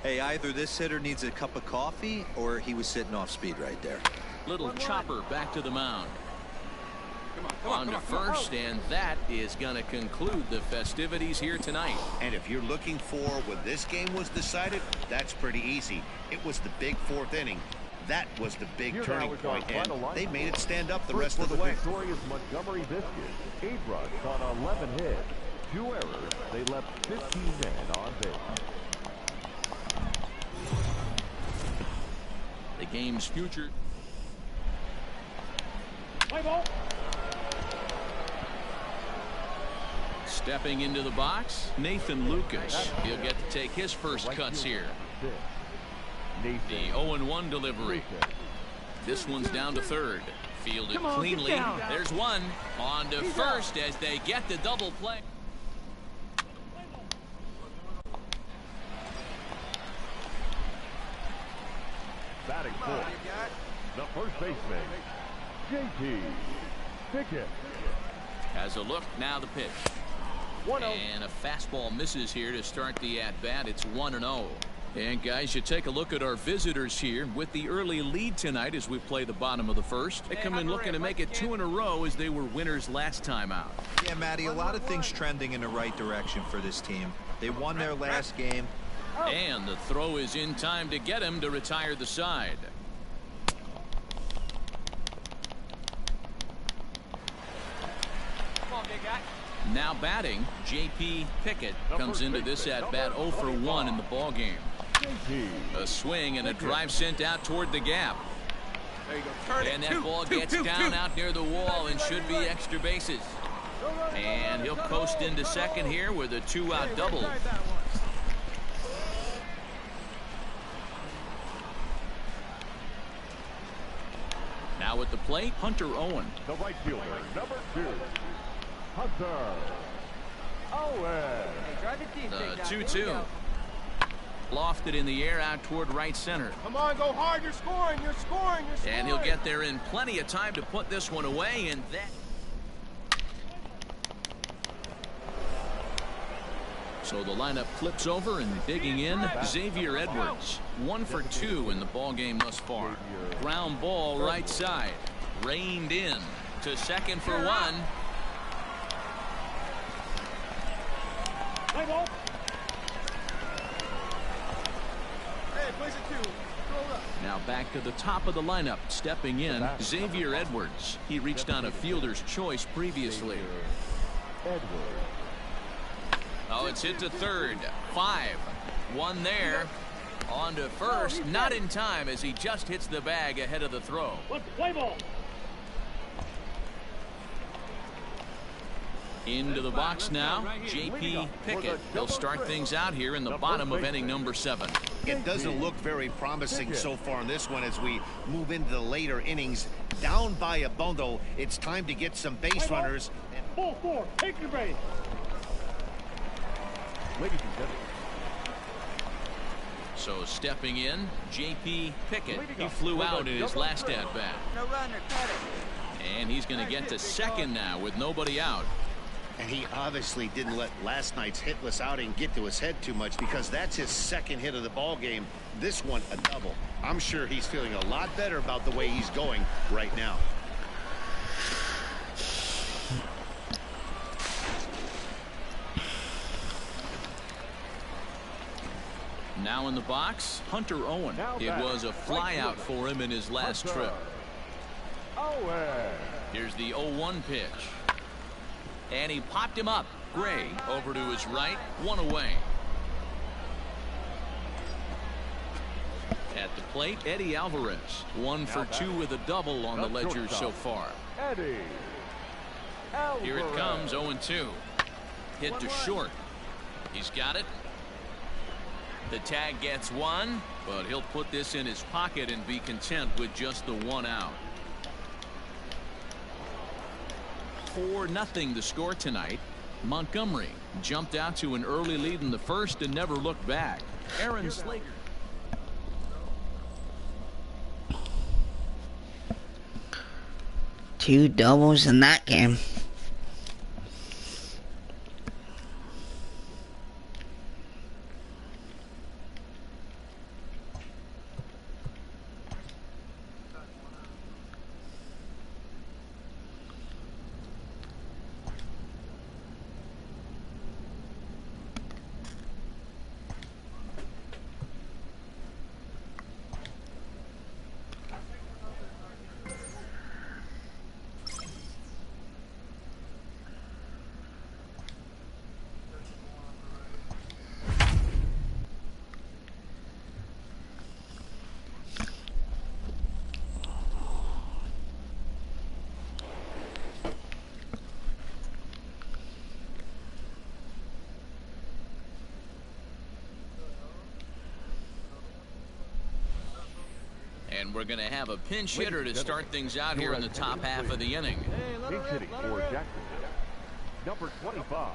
Hey, either this hitter needs a cup of coffee or he was sitting off speed right there. Little chopper back to the mound. On to first, and that is going to conclude the festivities here tonight. And if you're looking for when this game was decided, that's pretty easy. It was the big 4th inning. That was the big turning point, and they made it stand up the rest of the way. Victorious Montgomery Biscuits, 8 runs on 11 hits, 2 errors. They left 15 men on base. The game's future. Play ball. Stepping into the box, Nathan Lucas. He'll get to take his first cuts here. The 0-1 delivery. This one's down to third. Fielded cleanly. There's one. On to first as they get the double play. Batting fourth, the first baseman, J.P. Pickett. Has a look, now the pitch. And a fastball misses here to start the at-bat. It's 1-0. And guys, you take a look at our visitors here with the early lead tonight as we play the bottom of the first. They come in looking to make it 2 in a row as they were winners last time out. Yeah, Matty, a lot of things trending in the right direction for this team. They won their last game. And the throw is in time to get him to retire the side. Come on, big guy. Now batting, J.P. Pickett comes into this at-bat 0 for 1 in the ball game. A swing and a drive sent out toward the gap. There you go. Turn it. And that ball gets down out near the wall and should be extra bases. And he'll coast into second here with a 2-out double. Now at the plate, Hunter Owen. The right fielder, number 2, Hunter Owen. The 2-2. Lofted in the air out toward right center. Come on, go hard. You're scoring. You're scoring. You're scoring. And he'll get there in plenty of time to put this one away, and that. So the lineup flips over, and digging in, Xavier Edwards. 1 for 2 in the ball game thus far. Ground ball right side. Reined in to second for 1. Play ball. Hey, plays it 2. Roll up. Now back to the top of the lineup. Stepping in, Xavier Edwards. He reached on a fielder's choice previously. Edwards. Oh, it's hit to third. 5. 1 there. On to first. Not in time as he just hits the bag ahead of the throw. Let's play ball. Into the box now, J.P. Pickett. He'll start things out here in the bottom of inning number 7. It doesn't look very promising so far in this one as we move into the later innings. Down by a bundle, it's time to get some base runners. Ball 4, take your base. Ladies and gentlemen. So stepping in, J.P. Pickett. He flew out in his last at-bat. No runner, cut it. And he's going to get to second now with nobody out. And he obviously didn't let last night's hitless outing get to his head too much, because that's his second hit of the ball game. This one a double. I'm sure he's feeling a lot better about the way he's going right now. Now in the box, Hunter Owen. It was a flyout for him in his last trip. Here's the 0-1 pitch. And he popped him up. Gray over to his right, 1 away. At the plate, Eddie Alvarez. 1 for 2 with a double on the ledger so far. Here it comes, 0-2. Hit to short. He's got it. The tag gets 1, but he'll put this in his pocket and be content with just the 1 out. 4-0 the score tonight. Montgomery jumped out to an early lead in the first and never looked back. Aaron Slater. Two doubles in that game. And we're going to have a pinch hitter to start things out here in the top half of the inning. Pinch hitting for Jacksonville. Number 25,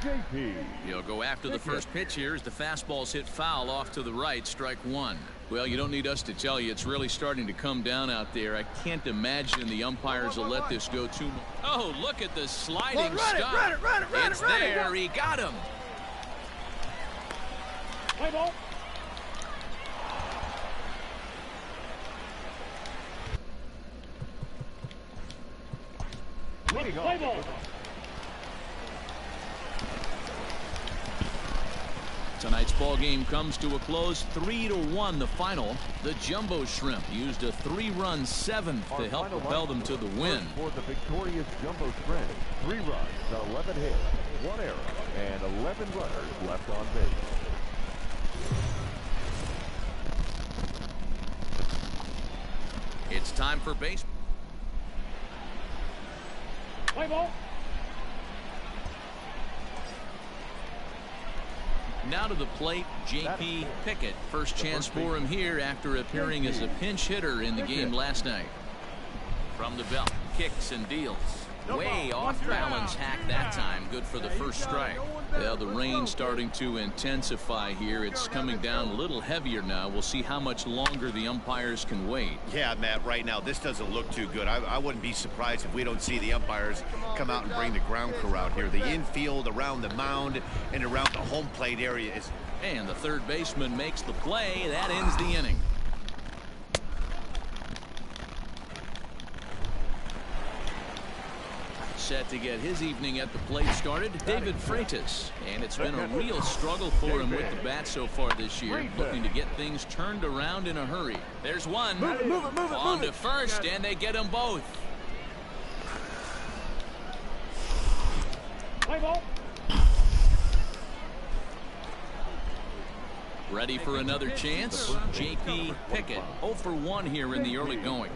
J.P. He'll go after the first pitch here as the fastball's hit foul off to the right, strike 1. Well, you don't need us to tell you, it's really starting to come down out there. I can't imagine the umpires will let this go too much. Oh, look at the sliding stop. It's there. He got him. Play ball. Play ball. Tonight's ball game comes to a close, 3-1 the final. The Jumbo Shrimp used a 3-run 7th to help propel them to the win. For the victorious Jumbo Shrimp, 3 runs, 11 hits, 1 error, and 11 runners left on base. It's time for baseball. Play ball. Now to the plate, J.P. Pickett. First chance for him here after appearing as a pinch hitter in the game last night. From the belt, kicks and deals. Way off balance hack that time. Good for the first strike. Well, the rain starting to intensify here. It's coming down a little heavier now. We'll see how much longer the umpires can wait. Yeah, Matt, right now this doesn't look too good. I wouldn't be surprised if we don't see the umpires come out and bring the ground crew out here. The infield, around the mound, and around the home plate area is... And the third baseman makes the play. That ends the inning. Set to get his evening at the plate started, David Freitas. And it's been a real struggle for him with the bat so far this year, looking to get things turned around in a hurry. There's one. On to first, and they get them both. Play ball. Ready for another chance? J.P. Pickett, 0 for 1 here in the early going.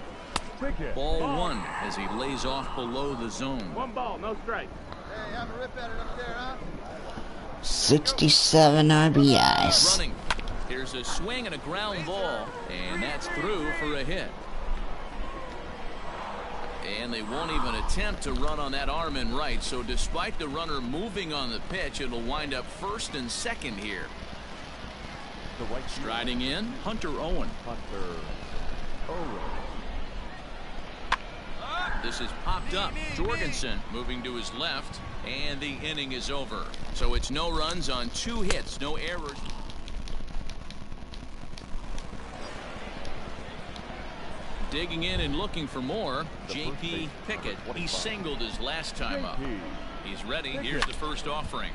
Ball 1 as he lays off below the zone. 1 ball, no strike. rip at it up there, huh? 67 RBIs. Running. Here's a swing and a ground ball, and that's through for a hit. And they won't even attempt to run on that arm in right, so despite the runner moving on the pitch, it'll wind up first and second here. Striding in, Hunter Owen. This is popped up. Jorgensen moving to his left, and the inning is over. So it's no runs on 2 hits, no errors. Digging in and looking for more, J.P. Pickett. He singled his last time up. He's ready. Here's the first offering.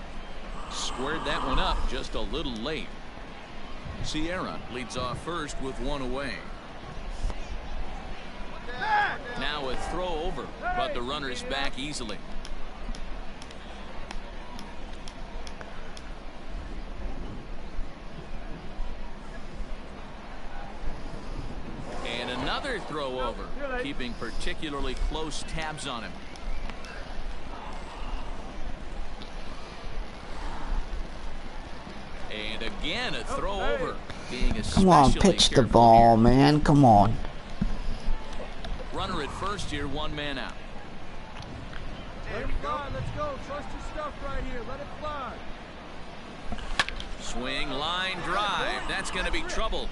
Squared that one up just a little late. Sierra leads off first with 1 away. Now a throw over, but the runner's back easily. And another throw over, keeping particularly close tabs on him. And again a throw over, being especially Come on, pitch the ball, man. Come on. Runner at first here, 1 man out. Let it fly, let's go. Trust your stuff right here. Let it fly. Swing, line, drive. That's going to be trouble.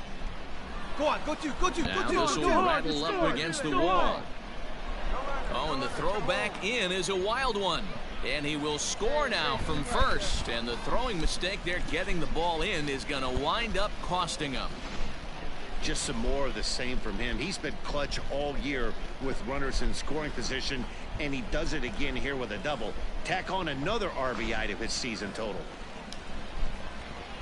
Go on, go to. Now this will rattle up against the wall. Oh, and the throw back in is a wild one. And he will score now from first. And the throwing mistake there, getting the ball in, is going to wind up costing him. Just some more of the same from him. He's been clutch all year with runners in scoring position, and he does it again here with a double. Tack on another RBI to his season total.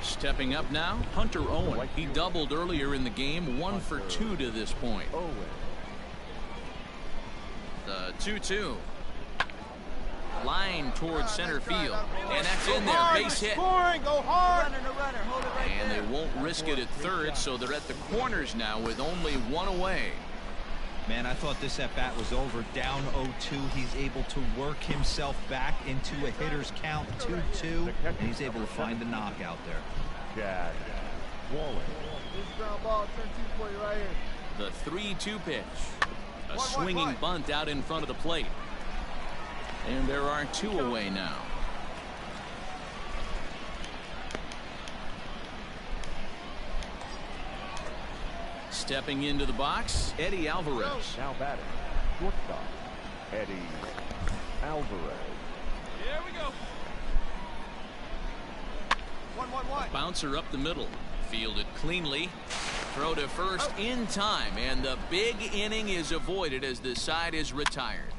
Stepping up now, Hunter Owen. He doubled earlier in the game, 1 for 2 to this point. The 2-2. Line towards center field, and that's in there. Base hit. Scoring, go hard. And they won't risk it at third, so they're at the corners now with only 1 away. Man, I thought this at bat was over. Down 0-2. He's able to work himself back into a hitter's count, 2-2, and he's able to find the knockout there. Chad Wallen. This ground ball, turn 2 for you right here. The 3-2 pitch. A swinging bunt out in front of the plate. And there are 2 away now. Stepping into the box, Eddie Alvarez. Now batting, shortstop, Eddie Alvarez. Here we go. 1-1-1. Bouncer up the middle. Fielded cleanly. Throw to first in time. And the big inning is avoided as the side is retired.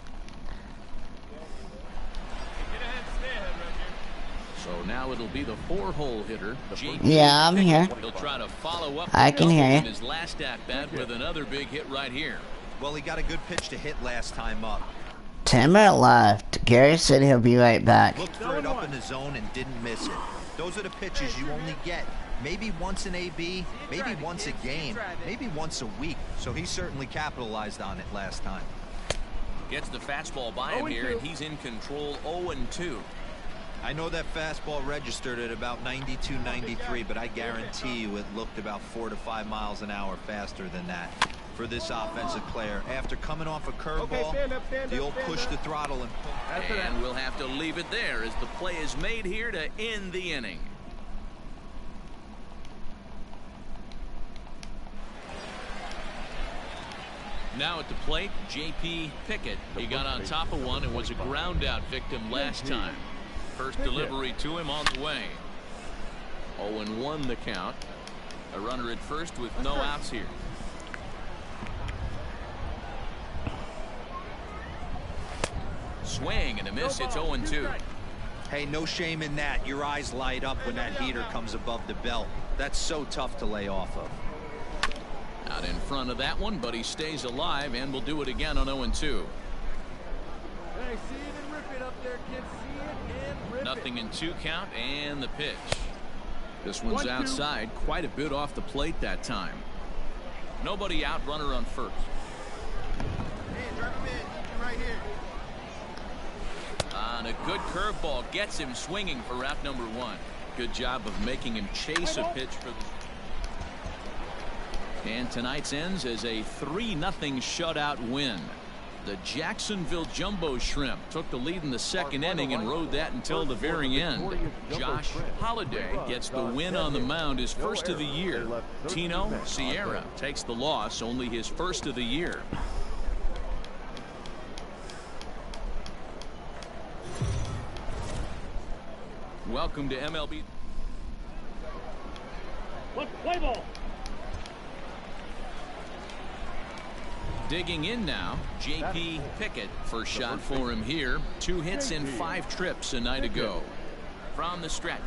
So now it'll be the 4-hole hitter. Yeah, I'm here. He'll try to follow up. I can hear you. His last at bat with another big hit right here. Well, he got a good pitch to hit last time up. 10 minutes left. Gary said he'll be right back. Looked for it up in the zone and didn't miss it. Those are the pitches you only get maybe once an AB, maybe once a game, maybe once a week. So he certainly capitalized on it last time. Gets the fastball by him here, and he's in control. 0-2. I know that fastball registered at about 92, 93, but I guarantee you it looked about 4 to 5 miles an hour faster than that for this offensive player. After coming off a curveball, the old push the throttle and we'll have to leave it there as the play is made here to end the inning. Now at the plate, J.P. Pickett. He got on top of one and was a ground out victim last time. First delivery to him on the way. 0-1 the count. A runner at first with no outs here. Swing and a miss. It's 0-2. Hey, no shame in that. Your eyes light up when that heater comes above the belt. That's so tough to lay off of. Out in front of that one, but he stays alive and will do it again on 0-2. Hey, see it and rip it up there, kids. See it and rip it. Nothing in 2 count, and the pitch. This one's outside, quite a bit off the plate that time. Nobody out, runner on first. Hey, drive him in. Right here. on a good curveball gets him swinging for out number 1. Good job of making him chase a pitch for the... And tonight's ends as a 3-0 shutout win. The Jacksonville Jumbo Shrimp took the lead in the second inning and rode that until the very end. Josh Holliday gets the win on the mound, his first of the year. Tino Sierra takes the loss, only his first of the year. Welcome to MLB. Play ball. Digging in now, J.P. Pickett. First shot for him here. 2 hits in 5 trips a night ago. From the stretch.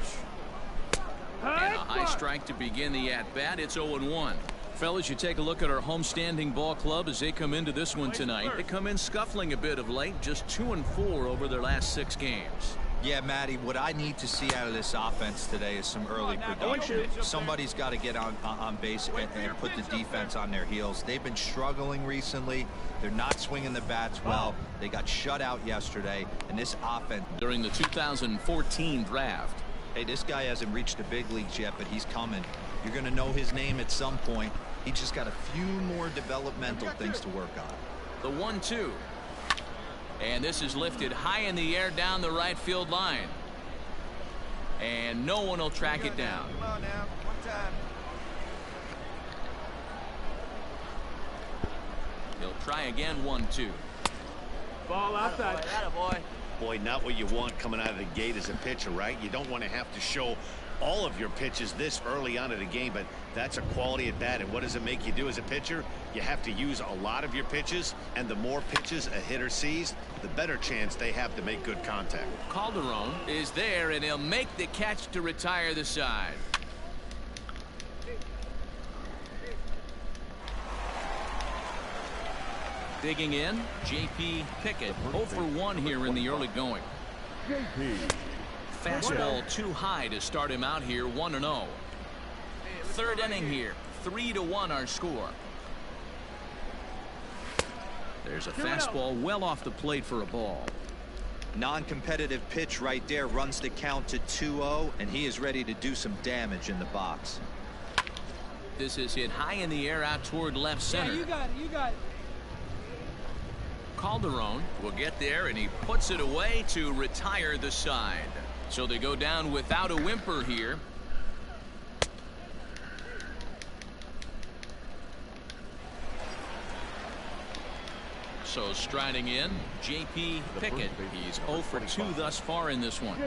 And a high strike to begin the at-bat. It's 0-1. Fellas, you take a look at our homestanding ball club as they come into this one tonight. They come in scuffling a bit of late, just 2-4 over their last 6 games. Yeah, Matty, what I need to see out of this offense today is some early production. Somebody's got to get on base and put the defense on their heels. They've been struggling recently. They're not swinging the bats well. They got shut out yesterday, and this offense... During the 2014 draft. Hey, this guy hasn't reached the big leagues yet, but he's coming. You're going to know his name at some point. He just got a few more developmental things to work on. The 1-2. And this is lifted high in the air down the right field line. And no one will track it down. Come on now, one time. He'll try again, 1-2. Ball outside. Attaboy. Boy, not what you want coming out of the gate as a pitcher, right? You don't want to have to show all of your pitches this early on in the game, but that's a quality at bat. And what does it make you do as a pitcher? You have to use a lot of your pitches, and the more pitches a hitter sees, the better chance they have to make good contact. Calderon is there, and he'll make the catch to retire the side. Digging in, J.P. Pickett, 0 for 1 here in the early going. Fastball too high to start him out here, 1-0. Third inning here, 3-1 our score. There's a fastball well off the plate for a ball. Non-competitive pitch right there, runs the count to 2-0, and he is ready to do some damage in the box. This is hit high in the air out toward left center. Yeah, you got it, you got it. Calderon will get there, and he puts it away to retire the side. So they go down without a whimper here. So striding in, J.P. Pickett. He's 0 for 2 thus far in this one.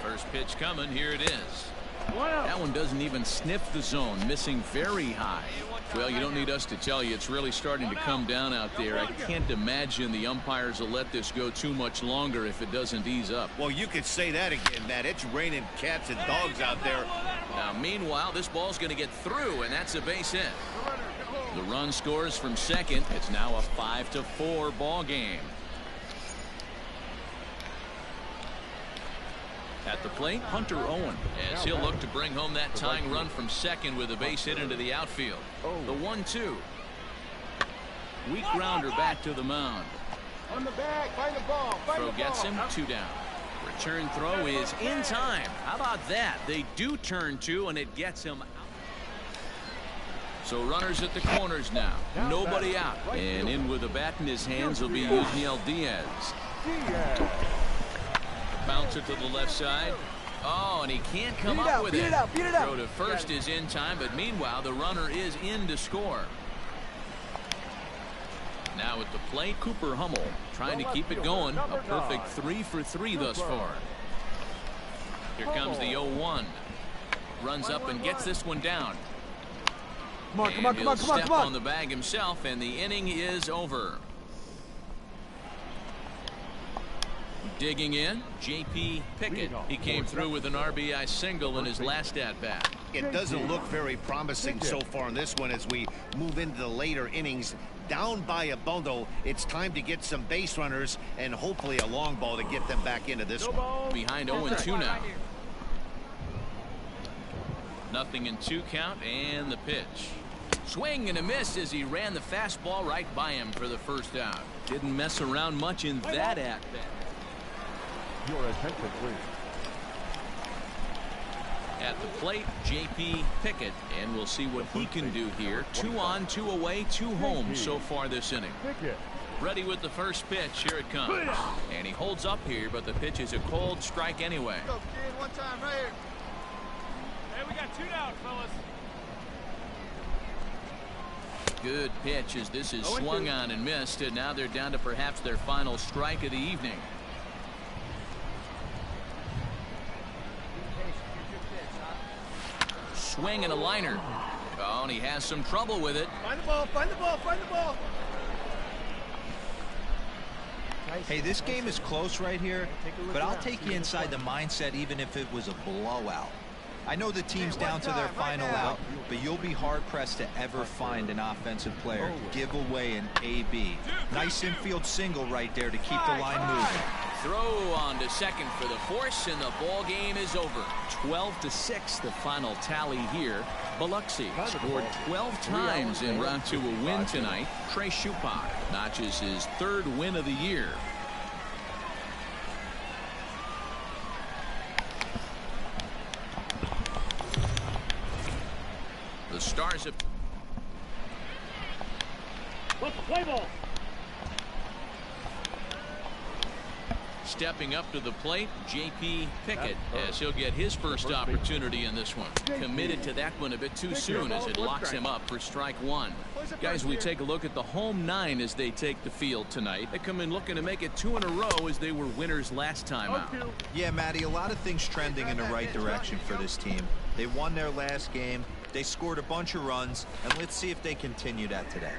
First pitch coming. Here it is. That one doesn't even sniff the zone, missing very high. Well, you don't need us to tell you, it's really starting to come down out there. I can't imagine the umpires will let this go too much longer if it doesn't ease up. Well, you could say that again, Matt. It's raining cats and dogs out there. Now, meanwhile, this ball's going to get through, and that's a base hit. The run scores from second. It's now a 5-4 ball game. At the plate, Hunter Owen, as he'll look to bring home that tying run from second with a base hit into the outfield. The 1-2. Weak grounder back to the mound. On the bag, find the ball. Throw gets him, 2 down. Return throw is in time. How about that? They do turn 2, and it gets him out. So runners at the corners now. Nobody out. And in with a bat in his hands will be Yusniel Diaz. Bouncer to the left side. Oh, and he can't come up with it. Throw to first is in time, but meanwhile, the runner is in to score. Now at the plate, Cooper Hummel trying to keep it going. A perfect 3 for 3 thus far. Here comes the 0-1. Runs up and gets this one down. Come on, step on the bag himself, and the inning is over. Digging in, J.P. Pickett. He came through with an RBI single in his last at-bat. It doesn't look very promising so far in this one as we move into the later innings. Down by a bundle, it's time to get some base runners and hopefully a long ball to get them back into this one. Behind 0-2 now. 0-2 count, and the pitch. Swing and a miss as he ran the fastball right by him for the first out. Didn't mess around much in that at-bat. Your attention, please. At the plate, J.P. Pickett, and we'll see what he can do here. 2 on, 2 away, 2 home so far this inning. Ready with the first pitch. Here it comes. And he holds up here, but the pitch is a cold strike anyway. Go, kid, one time right here. Hey, we got 2 down, fellas. Good pitch as this is swung on and missed, and now they're down to perhaps their final strike of the evening. Swing and a liner. Oh, and he has some trouble with it. Find the ball, find the ball, find the ball. Hey, this game is close right here, but I'll take you inside the mindset even if it was a blowout. I know the team's down to their final out, but you'll be hard-pressed to ever find an offensive player give away an AB. Nice infield single right there to keep the line moving. Throw on to second for the force, and the ball game is over. 12-6, the final tally here. Biloxi scored 12 times en route to a win tonight. Trey Shupak notches his 3rd win of the year. The Stars have Play ball. stepping up to the plate, J.P. Pickett, as he'll get his first opportunity in this one. Committed to that one a bit too soon as it locks him up for strike 1. Guys, we take a look at the home 9 as they take the field tonight. They come in looking to make it 2 in a row as they were winners last time out. Yeah, Matty, a lot of things trending in the right direction for this team. They won their last game. They scored a bunch of runs, and let's see if they continue that today.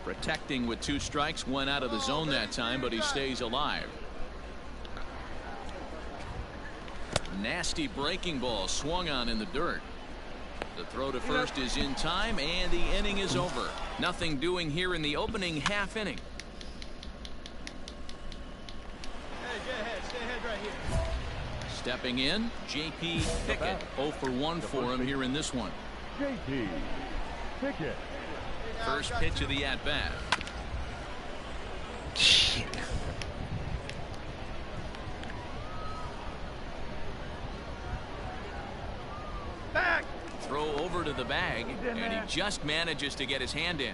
Protecting with 2 strikes, went out of the zone that time, but he stays alive. Nasty breaking ball swung on in the dirt. The throw to first is in time, and the inning is over. Nothing doing here in the opening half inning. Hey, get ahead. Stay ahead right here. Stepping in, J.P. Pickett. 0 for 1 for him here in this one. J.P. Pickett. First pitch of the at-bat. Shit. Back. Throw over to the bag, and he just manages to get his hand in.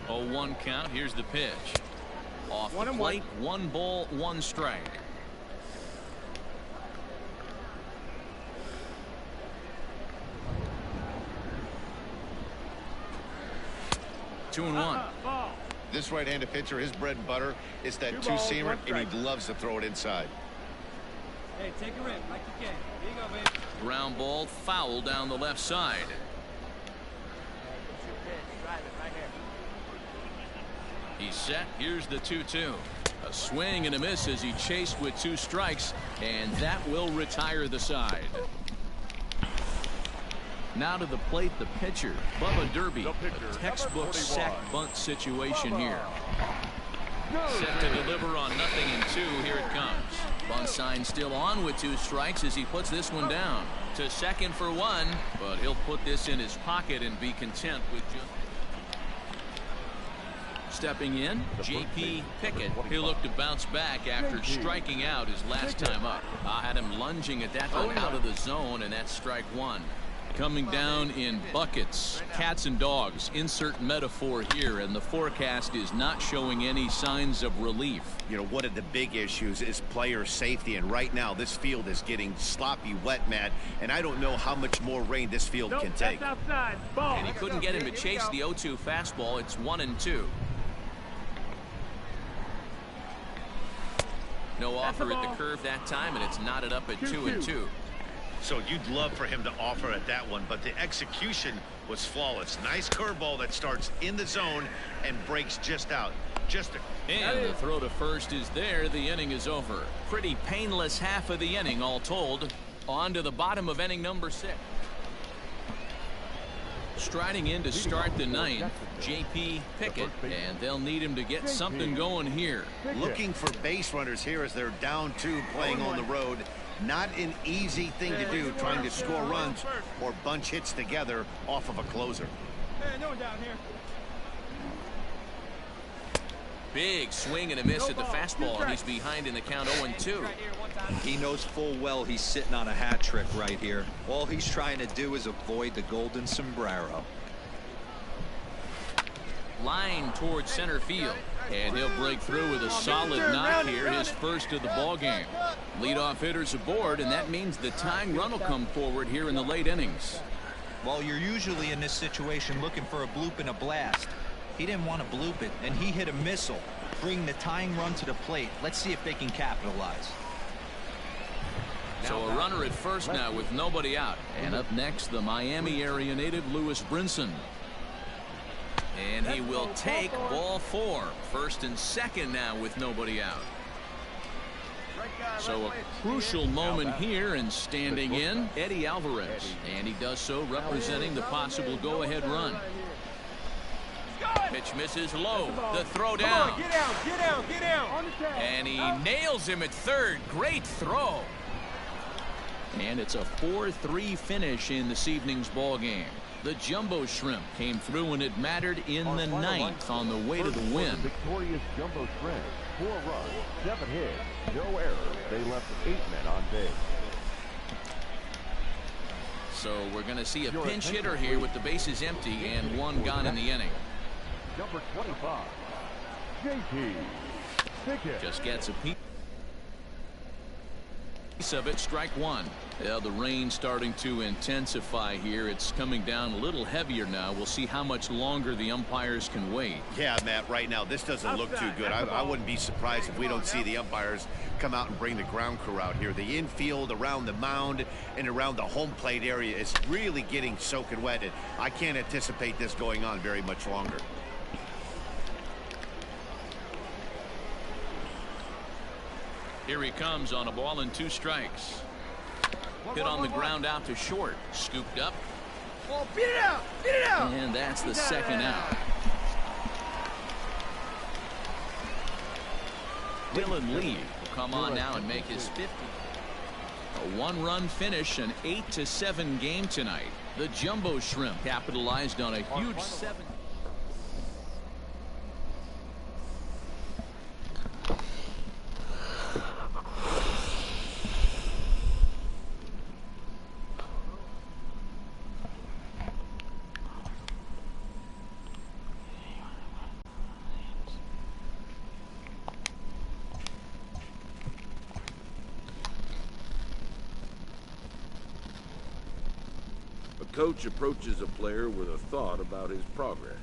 Oh, 1 count. Here's the pitch. Off the plate, 1 ball, 1 strike. Two and 1. This right-handed pitcher, his bread and butter is that two-seamer, and he loves to throw it inside. Hey, take a rip like you can. Here you go, baby. Ground ball, foul down the left side. He's set. Here's the 2-2. A swing and a miss as he chased with 2 strikes, and that will retire the side. Now to the plate, the pitcher, Bubba Derby. A textbook sack bunt situation here. Set to deliver on 0-2. Here it comes. Bunt sign still on with 2 strikes as he puts this one down. To second for 1, but he'll put this in his pocket and be content with just... Stepping in, J.P. Pickett. He'll look to bounce back after striking out his last time up. I had him lunging at that one out of the zone, and that's strike 1. Coming down in buckets, cats and dogs, insert metaphor here, and the forecast is not showing any signs of relief. You know, one of the big issues is player safety, and right now this field is getting sloppy wet, Matt, and I don't know how much more rain this field can take. That's outside. Ball. And he couldn't get him to chase the 0-2 fastball. It's 1-2. No offer at the curve that time, and it's knotted up at 2-2. So you'd love for him to offer at that one, but the execution was flawless. Nice curveball that starts in the zone and breaks just out. And the throw to first is there. The inning is over. Pretty painless half of the inning, all told. On to the bottom of inning number 6. Striding in to start the ninth, J.P. Pickett, and they'll need him to get something going here. Looking for base runners here as they're down 2 playing on the road. Not an easy thing to do, trying to score runs or bunch hits together off of a closer. Hey, no one down here. Big swing and a miss at the fastball, and he's behind in the count 0-2. He knows full well he's sitting on a hat trick right here. All he's trying to do is avoid the golden sombrero. Line towards center field, and he'll break through with a solid knock here, his first of the ball game. Leadoff hitters aboard, and that means the tying run will come forward here in the late innings. Well, you're usually in this situation looking for a bloop and a blast. He didn't want to bloop it, and he hit a missile, bring the tying run to the plate. Let's see if they can capitalize. So a runner at first now with nobody out. And up next, the Miami area native Lewis Brinson. And he will take ball 4. First and second now with nobody out. So a crucial moment here, and standing in, Eddie Alvarez. And he does so representing the possible go-ahead run. Pitch misses low. The throw down. Get down, get down, get down. And he nails him at third. Great throw. And it's a 4-3 finish in this evening's ball game. The Jumbo Shrimp came through when it mattered in the ninth on the way to the win. Victorious Jumbo Shrimp, 4 runs, 7 hits, no errors. They left 8 men on base. So we're going to see a pinch hitter here with the bases empty and 1 gone in the inning. Number 25, J.P. Pickett. Just gets a piece of it. Strike 1. Yeah, the rain starting to intensify here. It's coming down a little heavier now. We'll see how much longer the umpires can wait. Yeah, Matt, right now this doesn't look too good. I wouldn't be surprised if we don't see the umpires come out and bring the ground crew out here. The infield around the mound and around the home plate area is really getting soaking wet, and I can't anticipate this going on very much longer. Here he comes on a ball and 2 strikes. Hit on the ground out to short. Scooped up. Oh, beat it out! Beat it out! And that's the second out. Dylan Lee will come on now and make his 50th. A 1-run finish, an 8-7 game tonight. The Jumbo Shrimp capitalized on a huge 7. A coach approaches a player with a thought about his progress.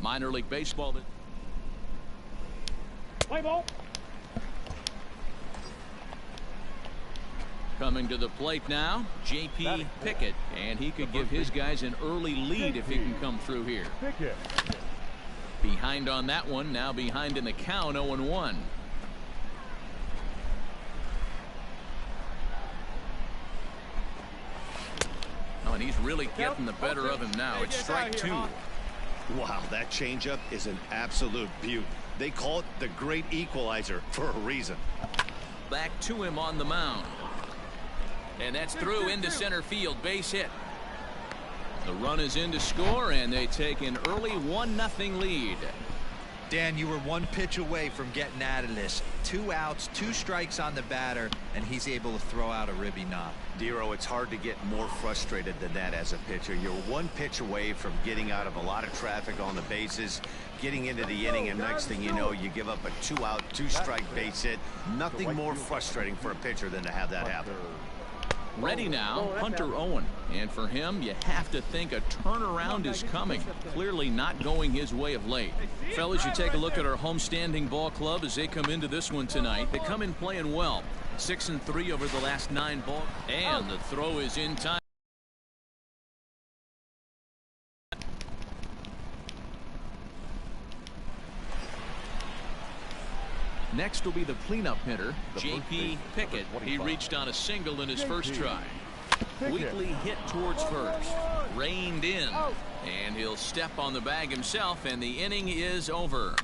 Minor League Baseball. Play ball. Coming to the plate now, J.P. Pickett, and he could give his guys an early lead if he can come through here. Behind on that one, now behind in the count, 0-1. Oh, and he's really getting the better of him now. It's strike 2. Wow, that changeup is an absolute beaut. They call it the great equalizer for a reason. Back to him on the mound. And that's through into center field. Base hit. The run is in to score, and they take an early 1-0 lead. Dan, you were one pitch away from getting out of this. 2 outs, 2 strikes on the batter, and he's able to throw out a ribby knock. Dero, it's hard to get more frustrated than that as a pitcher. You're one pitch away from getting out of a lot of traffic on the bases, getting into the inning, and next thing you know, you give up a 2-out, 2-strike base hit. Nothing more frustrating for a pitcher than to have that happen. Ready now, Hunter Owen. And for him, you have to think a turnaround is coming. Clearly not going his way of late. Fellas, you take a look at our homestanding ball club as they come into this one tonight. They come in playing well. 6-3 over the last 9 balls. And the throw is in time. Next will be the cleanup hitter, J.P. Pickett. He reached on a single in his first try. Weakly hit towards first. Reined in. And he'll step on the bag himself, and the inning is over.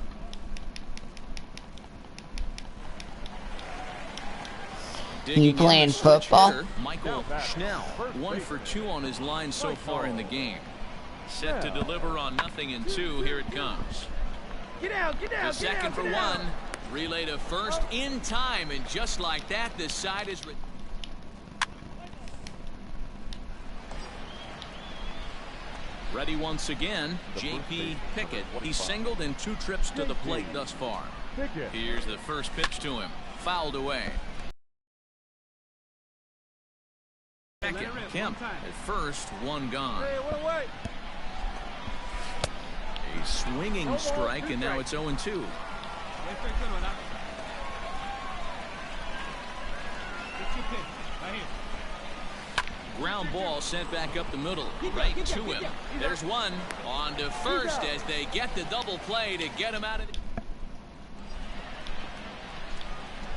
You playing football? Hitter, Michael Schnell. 1 for 2 on his line so far in the game. Set to deliver on 0-2. Here it comes. Get out, get out. The second for 1. Relay to first in time, and just like that, this side is ready once again. J.P. Pickett. He's singled in 2 trips to the plate thus far. Here's the first pitch to him. Fouled away. Pickett. Kemp at first, 1 gone. A swinging strike, and now it's 0-2. Ground ball sent back up the middle, right to him. There's one on to first as they get the double play to get him out of it.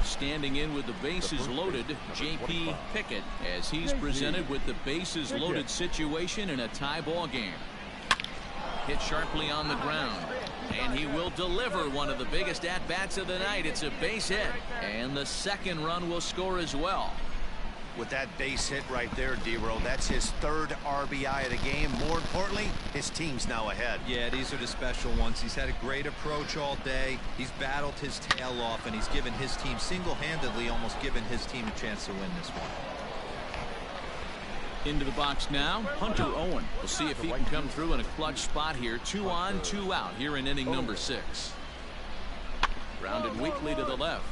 Standing in with the bases loaded, J.P. Pickett, as he's presented with the bases loaded situation in a tie ball game. Hit sharply on the ground, and he will deliver one of the biggest at-bats of the night. It's a base hit, and the second run will score as well. With that base hit right there, Dero, that's his 3rd RBI of the game. More importantly, his team's now ahead. Yeah, these are the special ones. He's had a great approach all day. He's battled his tail off, and he's given his team single-handedly, almost given his team a chance to win this one. Into the box now, Hunter Owen. We'll see if he can come through in a clutch spot here. 2 on, 2 out here in inning number 6. Grounded weakly to the left.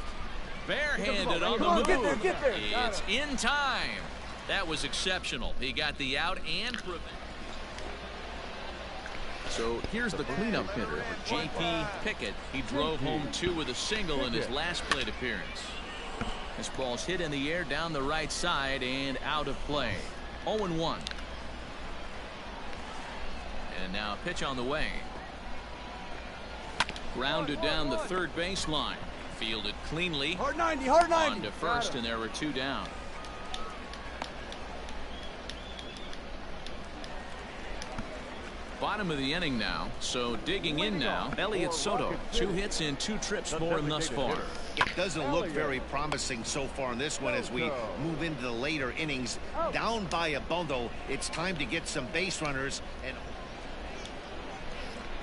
Barehanded on the move. It's in time. That was exceptional. He got the out and prevent. So here's the cleanup hitter, J.P. Pickett. He drove home 2 with a single in his last plate appearance. This ball's hit in the air down the right side and out of play. 0-1. And now a pitch on the way. Grounded down the third baseline. Fielded cleanly. Hard 90, hard 90. On to first, and there were 2 down. Bottom of the inning now, so digging in now, Elliott Soto. 2 hits in 2 trips for him thus far. It doesn't look very promising so far in this one as we move into the later innings. Down by a bundle, it's time to get some base runners. And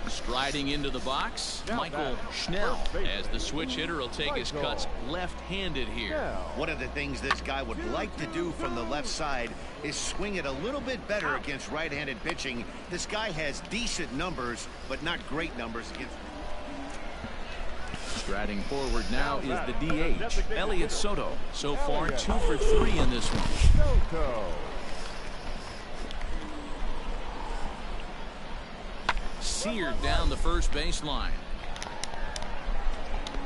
striding into the box, Michael Schnell, as the switch hitter will take his cuts left-handed here. One of the things this guy would like to do from the left side is swing it a little bit better against right-handed pitching. This guy has decent numbers, but not great numbers against. Striding forward now is the DH, Elliott Soto. So far, 2 for 3 in this one. seared down the first baseline.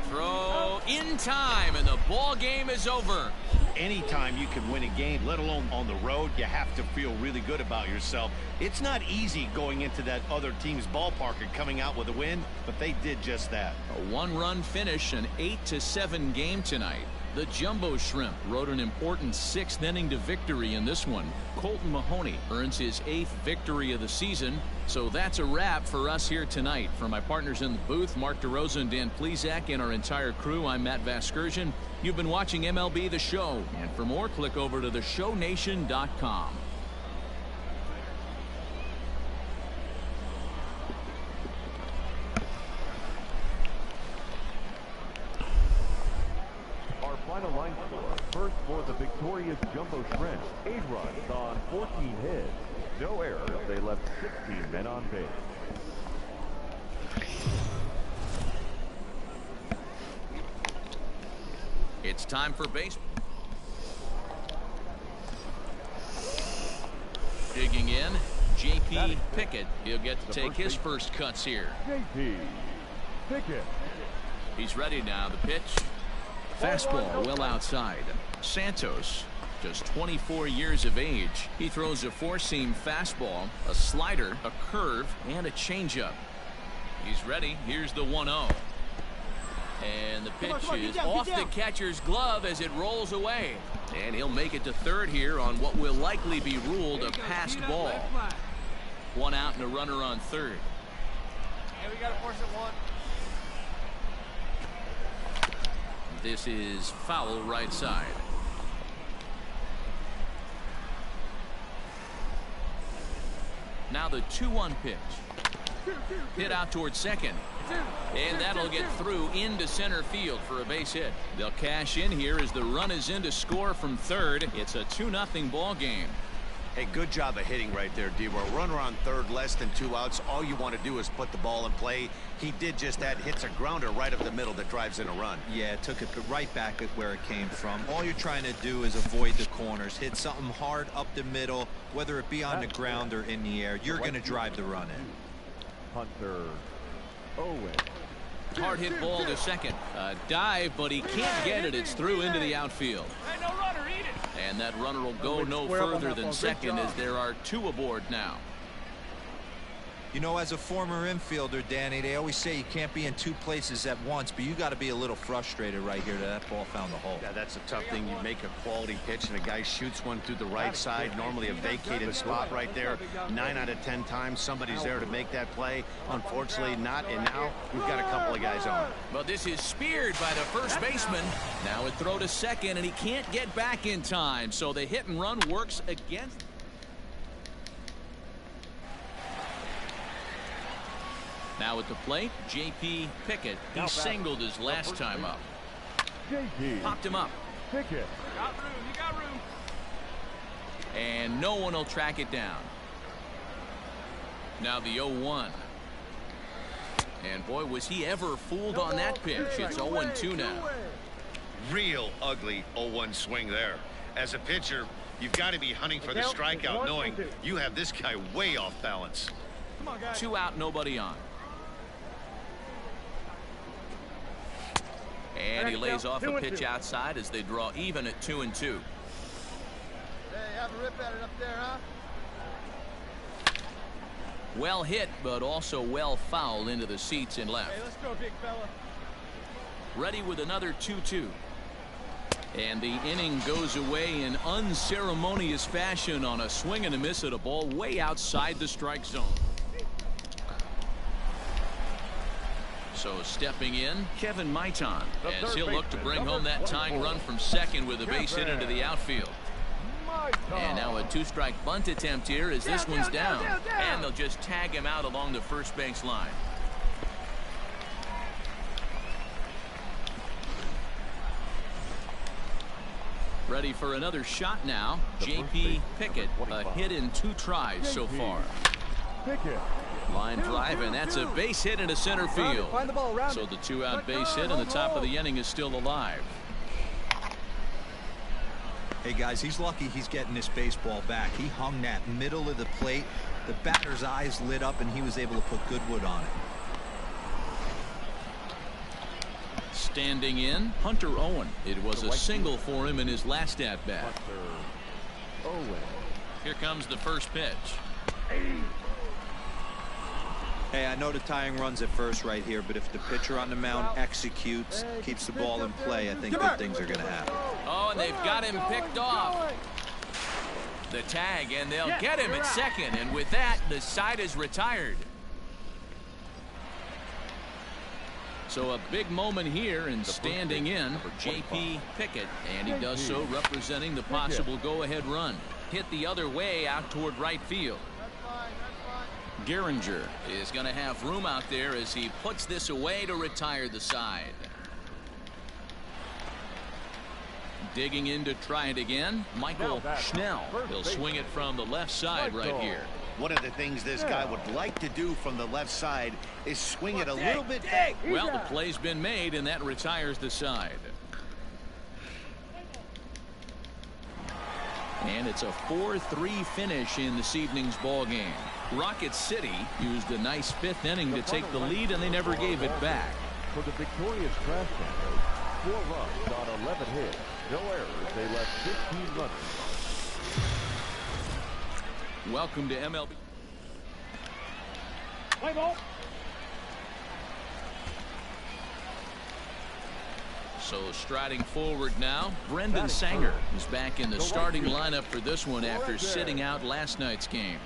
Throw in time, and the ball game is over. Anytime you can win a game, let alone on the road, you have to feel really good about yourself. It's not easy going into that other team's ballpark and coming out with a win, but they did just that. A one-run finish, an 8-7 game tonight. The Jumbo Shrimp rode an important 6th inning to victory in this one. Colton Mahoney earns his 8th victory of the season. So that's a wrap for us here tonight. For my partners in the booth, Mark DeRosa and Dan Plesac, and our entire crew, I'm Matt Vasgersian. You've been watching MLB The Show. And for more, click over to theshownation.com. Our final line score. First for the victorious Jumbo Shrimp. 8 runs on 14 hits. No errors. They left 16 men on base. It's time for baseball. Digging in, J.P. Pickett. He'll get to take his first cuts here. J.P. Pickett. He's ready now. The pitch. Fastball well outside. Santos, just 24 years of age. He throws a four-seam fastball, a slider, a curve, and a changeup. He's ready. Here's the 1-0. And the pitch is off the catcher's glove as it rolls away. And he'll make it to third here on what will likely be ruled a passed ball. 1 out and a runner on third. Hey, we got to force it 1. This is foul right side. Now the 2-1 pitch. Hit out towards second. And that'll get through into center field for a base hit. They'll cash in here as the run is in to score from third. It's a 2-0 ball game. Hey, good job of hitting right there, D-Bar. Runner on third, less than 2 outs. All you want to do is put the ball in play. He did just that. Hits a grounder right up the middle that drives in a run. Yeah, it took it right back at where it came from. All you're trying to do is avoid the corners. Hit something hard up the middle, whether it be on the ground or in the air. You're going to drive the run in. Hunter Owen. Hard hit ball to second. A dive, but he can't get it. It's through into the outfield. Hey, no runner, eat it. And that runner will go no further than second as there are 2 aboard now. You know, as a former infielder, Danny, they always say you can't be in 2 places at once, but you got to be a little frustrated right here that ball found the hole. Yeah, that's a tough thing. You make a quality pitch and a guy shoots one through the right side, normally a vacated spot right there. 9 out of 10 times somebody's there to make that play. Unfortunately not, and now we've got a couple of guys on. But this is speared by the first baseman. Now a throw to second, and he can't get back in time, so the hit and run works against. Now at the plate, J.P. Pickett. He singled his last time up. J.P. Popped him up. Pickett. You got room. And no one will track it down. Now the 0-1. And boy, was he ever fooled on that pitch. It's 0-2 now. Real ugly 0-1 swing there. As a pitcher, you've got to be hunting for the strikeout, knowing you have this guy way off balance. Come on, guys. 2 out, nobody on. And he lays off a pitch outside as they draw even at 2-2. Hey, have a rip at it up there, huh? Well hit, but also well fouled into the seats in left. Hey, let's go, big fella. Ready with another 2-2. And the inning goes away in unceremonious fashion on a swing and a miss at a ball way outside the strike zone. So stepping in, Kevin Maitan, as he'll look to bring home that tying run from second with a base hit into the outfield. And now a 2-strike bunt attempt here as this one's down. And they'll just tag him out along the first base line. Ready for another shot now. J.P. Pickett, a hit in 2 tries so far. Pickett. Line drive, and that's a base hit into center field. So the 2-out base hit on the top of the inning is still alive. Hey guys, he's lucky he's getting this baseball back. He hung that middle of the plate The batter's eyes lit up, and he was able to put good wood on it. Standing in, Hunter Owen. It was a single for him in his last at-bat. Here comes the first pitch. Hey, I know the tying runs at first right here, but if the pitcher on the mound executes, keeps the ball in play, I think good things are going to happen. Oh, and they've got him picked off. The tag, and they'll get him at second, and with that, the side is retired. So a big moment here, and standing in, J.P. Pickett, and he does so representing the possible go-ahead run. Hit the other way out toward right field. Gehringer is going to have room out there as he puts this away to retire the side. Digging in to try it again, Michael Schnell. He'll swing it from the left side right here. One of the things this guy would like to do from the left side is swing it a little bit. Well, the play's been made, and that retires the side. And it's a 4-3 finish in this evening's ball game. Rocket City used a nice fifth inning to take the lead, and they never gave it back. For the victorious Trash Panthers, 4 runs on 11 hits, no errors. They left 15 runners. Welcome to MLB. Play ball. So striding forward now, Brendan Sanger is back in the starting lineup for this one after sitting out last night's game.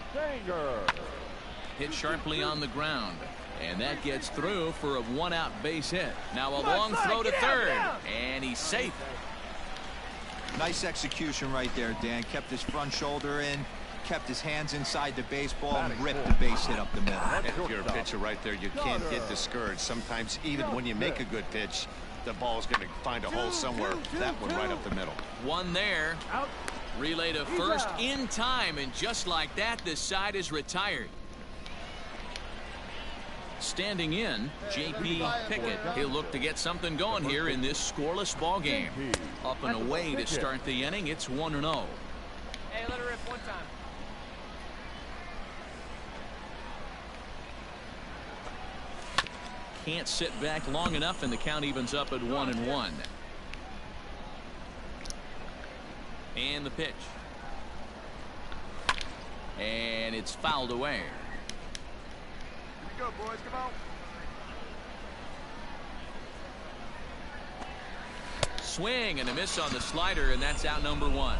Hit sharply on the ground, and that gets through for a 1-out base hit. Now a long throw to third, and he's safe. Nice execution right there, Dan. Kept his front shoulder in, kept his hands inside the baseball, and ripped the base hit up the middle. If you're a pitcher right there, you can't get discouraged. Sometimes even when you make a good pitch, the ball's going to find a hole somewhere. That one right up the middle. One there. Relay to first in time, and just like that, the side is retired. Standing in, J.P. Pickett. He'll look to get something going here in this scoreless ball game. Up and away to start the inning. It's 1-0. Hey, let her rip one time. Can't sit back long enough, and the count evens up at 1-1. And the pitch. And it's fouled away. Here we go, boys. Come on. Swing and a miss on the slider, and that's out number 1.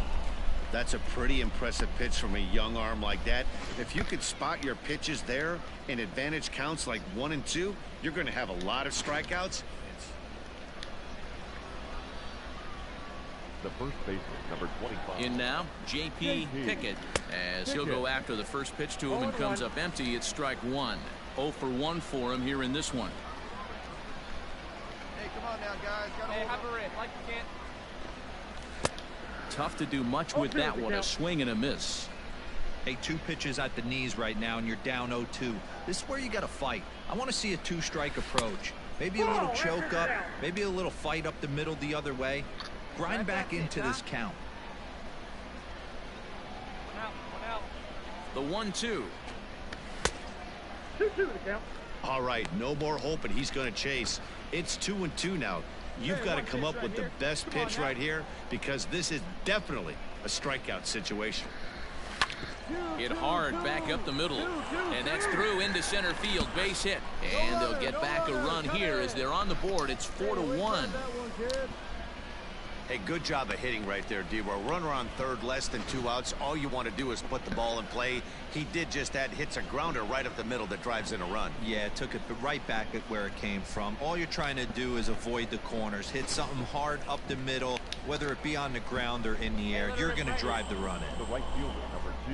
That's a pretty impressive pitch from a young arm like that. If you could spot your pitches there in advantage counts like 1 and 2, you're going to have a lot of strikeouts. The first baseman, number 25. In now, J.P. Pickett, as he'll go after the first pitch to him and comes up empty. It's strike 1. 0 for 1 for him here in this one. Hey, come on now, guys. Hey, have a rip like you can. Tough to do much with that one. A swing and a miss. Hey, 2 pitches at the knees right now, and you're down 0-2. This is where you got to fight. I want to see a 2-strike approach. Maybe a little choke up, maybe a little fight up the middle the other way. Grind back into this count. One out. The 1-2. 2-2 to the count. All right, no more hope, and he's going to chase. It's 2-2 now. You've got to come up with the best pitch right here, because this is definitely a strikeout situation. Hit hard back up the middle, and that's through into center field. Base hit, and they'll get back a run here as they're on the board. It's 4-1. Hey, good job of hitting right there, D-Roy. Runner on third, less than 2 outs. All you want to do is put the ball in play. He did just that. Hits a grounder right up the middle that drives in a run. Yeah, it took it right back at where it came from. All you're trying to do is avoid the corners. Hit something hard up the middle, whether it be on the ground or in the air. You're going to drive the run in. The right fielder, number 2.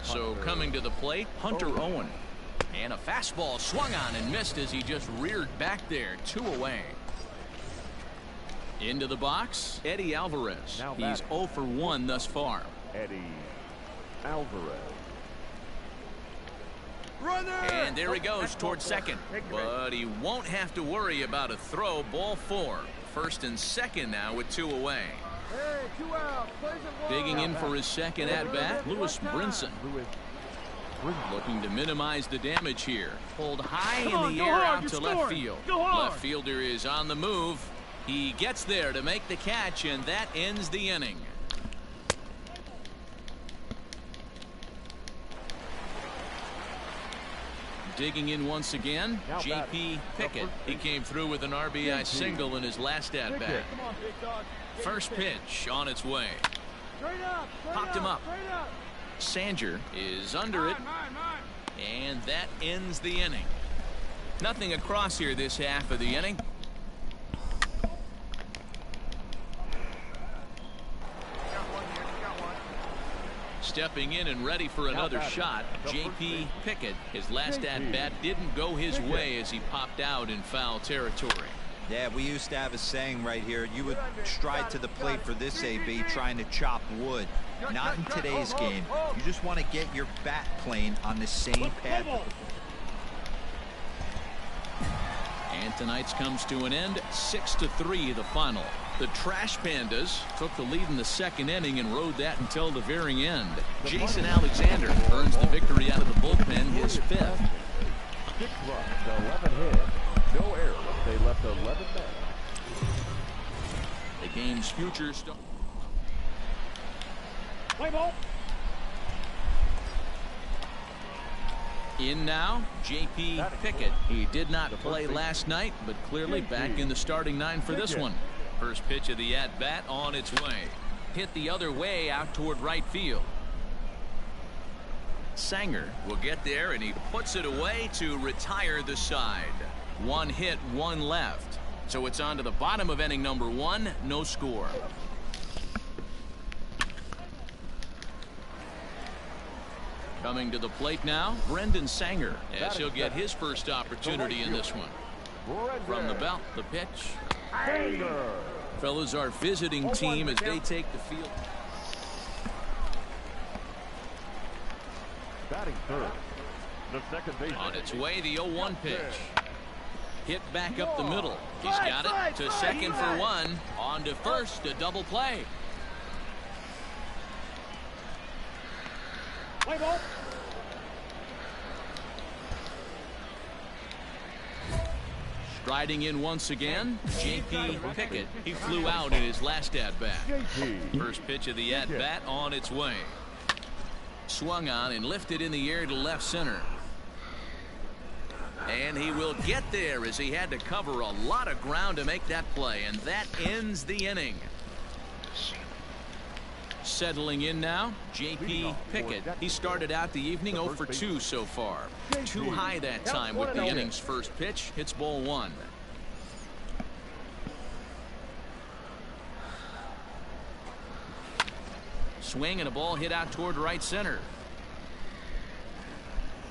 So coming to the plate, Hunter Owen. And a fastball swung on and missed as he just reared back there. 2 away. Into the box, Eddie Alvarez. He's 0 for 1 thus far. Eddie Alvarez. And there he goes towards second. But he won't have to worry about a throw. Ball 4. First and second now with 2 away. Hey, 2 out. Digging in for his second at-bat, Lewis Brinson. Looking to minimize the damage here. Pulled high in the air out to left field. Left fielder is on the move. He gets there to make the catch, and that ends the inning. Digging in once again, J.P. Pickett. He came through with an RBI single in his last at-bat. First pitch on its way. Popped him up. Sanger is under it, and that ends the inning. Nothing across here this half of the inning. Stepping in and ready for another shot, J.P. Pickett. His last at-bat didn't go his way as he popped out in foul territory. Yeah, we used to have a saying right here. You would stride to the plate for this AB trying to chop wood. Not in today's game. You just want to get your bat plane on the same path. And tonight's comes to an end, 6-3 the final. The Trash Pandas took the lead in the second inning and rode that until the very end. Jason Alexander earns the victory out of the bullpen, his fifth. 6 runs, 11 hits, no errors. They left 11 men. The game's future start. Play ball. In now, J.P. Pickett. He did not play last night, but clearly back in the starting nine for this one. First pitch of the at-bat on its way. Hit the other way out toward right field. Sanger will get there, and he puts it away to retire the side. One hit, one left. So it's on to the bottom of inning number one. No score. Coming to the plate now, Brendan Sanger, as he'll get his first opportunity in this one. From the belt, the pitch. Fellas, our visiting team as they take the field. Batting third. The second base. On its way, the 0-1 pitch. Hit back up the middle. He's got it to second for one. On to first, a double play. Play ball. Striding in once again, J.P. Pickett. He flew out in his last at-bat. First pitch of the at-bat on its way. Swung on and lifted in the air to left center. And he will get there as he had to cover a lot of ground to make that play. And that ends the inning. Settling in now, J.P. Pickett. He started out the evening 0 for 2 so far. Too high that time with the inning's first pitch. Hits ball one. Swing and a ball hit out toward right center.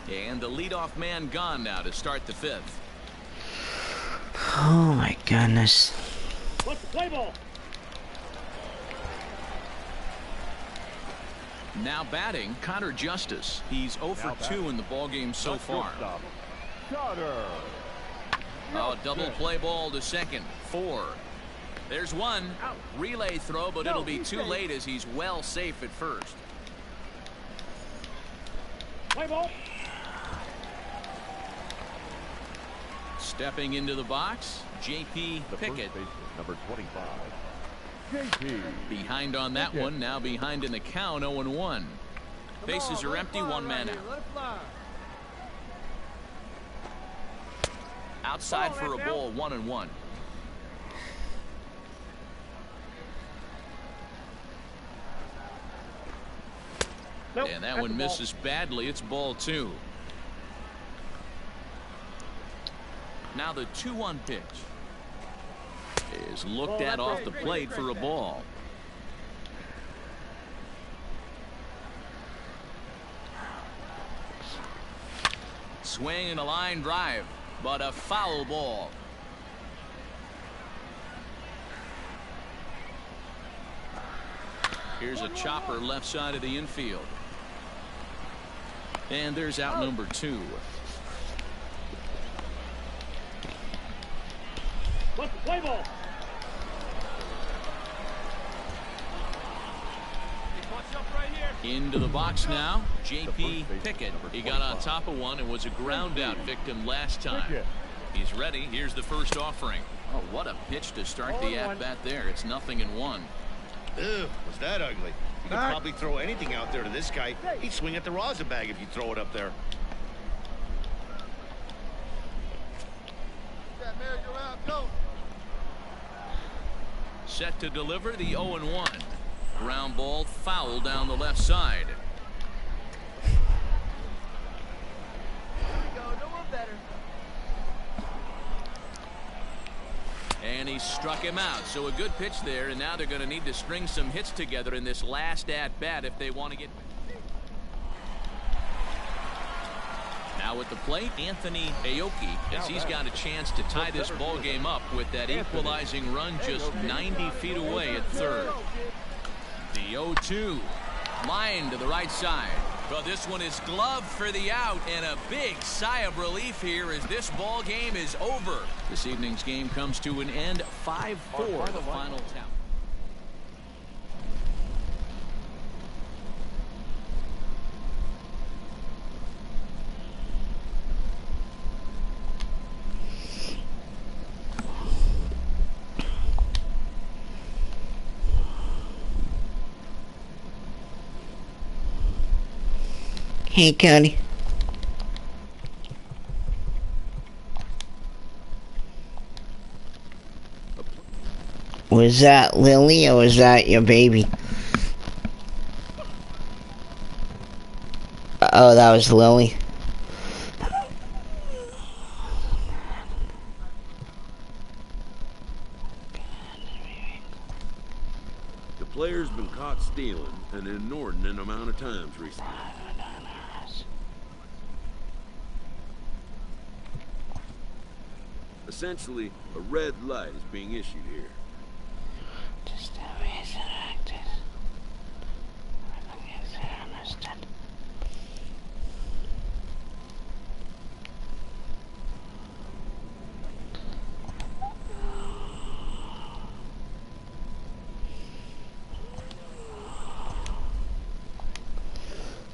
And the leadoff man gone now to start the fifth. Oh my goodness. Let's play ball. Now batting, Connor Justice. He's 0 for 2 in the ballgame so far. Oh, double play ball to second. 4. There's one. Relay throw, but it'll be too late as he's well safe at first. Play ball. Stepping into the box, J.P. Pickett. Number 25. Behind on that one, now behind in the count, 0-1. Bases are empty, one man out. Outside for a ball, 1-1. And that one misses badly. It's ball 2. Now the 2-1 pitch is looked at off the plate for a ball. Swing and a line drive, but a foul ball. Here's a chopper left side of the infield. And there's out number 2. Let's play ball. Into the box now, J.P. Pickett. He got on top of one and was a ground out victim last time. He's ready. Here's the first offering. Oh, what a pitch to start the at-bat there. It's 0-1. Ew, was that ugly? You could probably throw anything out there to this guy. He'd swing at the rosin bag if you throw it up there. Set to deliver the 0-1. Ground ball foul down the left side. And he struck him out. So a good pitch there, and now they're going to need to string some hits together in this last at-bat if they want to get... Now at the plate, Anthony Aoki, as he's got a chance to tie this ball game up with that equalizing run just 90 feet away at third. The 0-2, line to the right side. Well, this one is gloved for the out, and a big sigh of relief here as this ball game is over. This evening's game comes to an end, 5-4, the final count. Hey, Cody. Was that Lily or was that your baby? Oh, that was Lily. The player's been caught stealing an inordinate amount of times recently. Essentially, a red light is being issued here.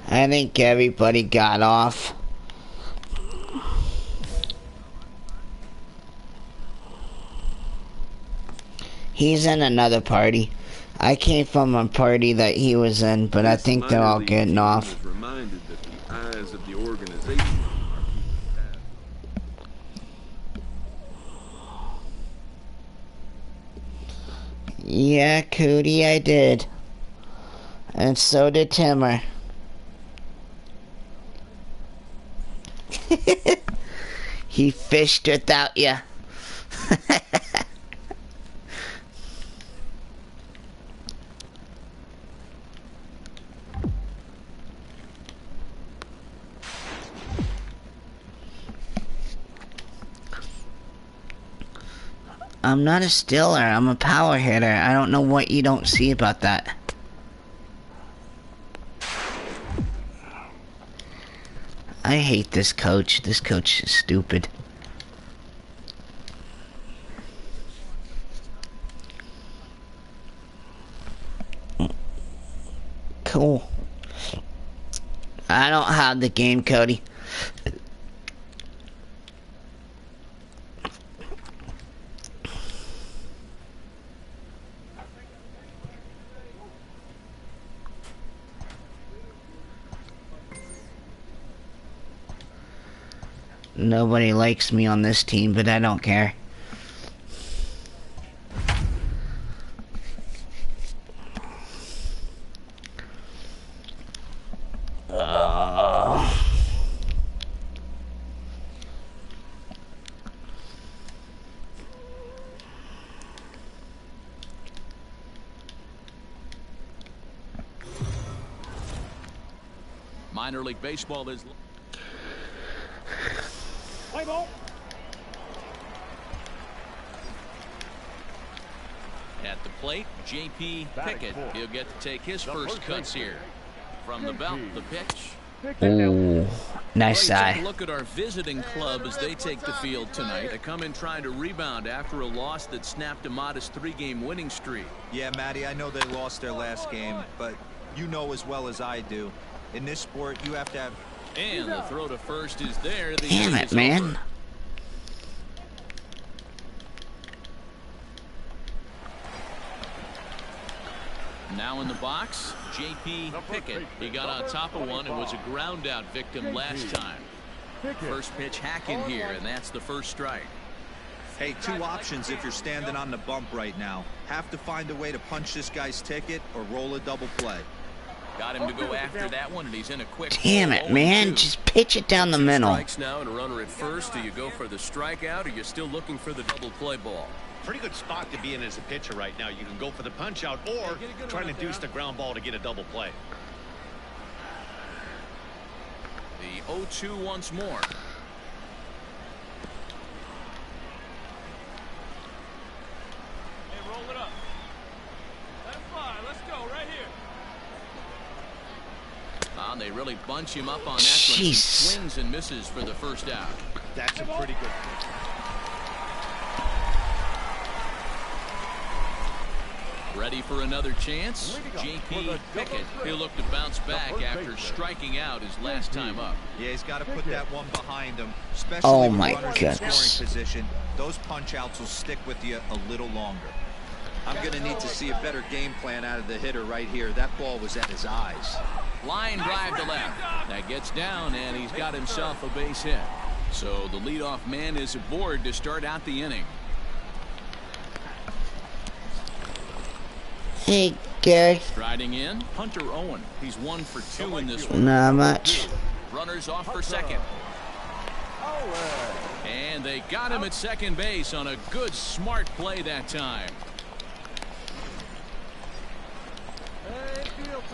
I think everybody got off. He's in another party. I came from a party that he was in, but I think they're all getting off. Reminded that the eyes of the organization. Yeah, Cootie, I did. And so did Timmer. He fished without you. I'm not a stealer, I'm a power hitter. I don't know what you don't see about that. I hate this coach. This coach is stupid. Cool. I don't have the game, Cody. Nobody likes me on this team, but I don't care. Minor League Baseball is... Play ball. At the plate, J.P. Pickett. He'll get to take his first cuts here. From the belt, the pitch. Ooh, nice Well, eye. take a look at our visiting club as they take the field tonight. They come in trying to rebound after a loss that snapped a modest 3-game winning streak. Yeah, Matty, I know they lost their last game, but You know as well as I do. In this sport, you have to have... And the throw to first is there. The Damn inning it, is man. over. Now in the box, J.P. Pickett. He got on top of one and was a ground out victim last time. First pitch hacking here, and that's the first strike. Hey, two options if you're standing on the bump right now. Have to find a way to punch this guy's ticket or roll a double play. Got him to go after that one, and he's in a quick. Damn it, man. Just pitch it down the middle. Strikes now and a runner at first. Do you go for the strikeout, or you're still looking for the double play ball? Pretty good spot to be in as a pitcher right now. You can go for the punch out or try to deuce the ground ball to get a double play. The 0-2 once more. Hey, roll it up. That's fine. Let's go right here. They really bunch him up on that Jeez. one. He swings and misses for the first out. That's a pretty good pitch. Ready for another chance? J.P. Pickett. He'll look to bounce back after striking out his last time up. Yeah, he's got to put that one behind him, especially Oh with my runners in goodness. scoring position. Those punch outs will stick with you a little longer. I'm going to need to see a better game plan out of the hitter right here. That ball was at his eyes. Line drive to left. That gets down, and he's got himself a base hit. So the leadoff man is aboard to start out the inning. Hey, Gary. Striding in, Hunter Owen. He's 1 for 2 in this one. Not much. Runners off for second. And they got him at second base on a good, smart play that time.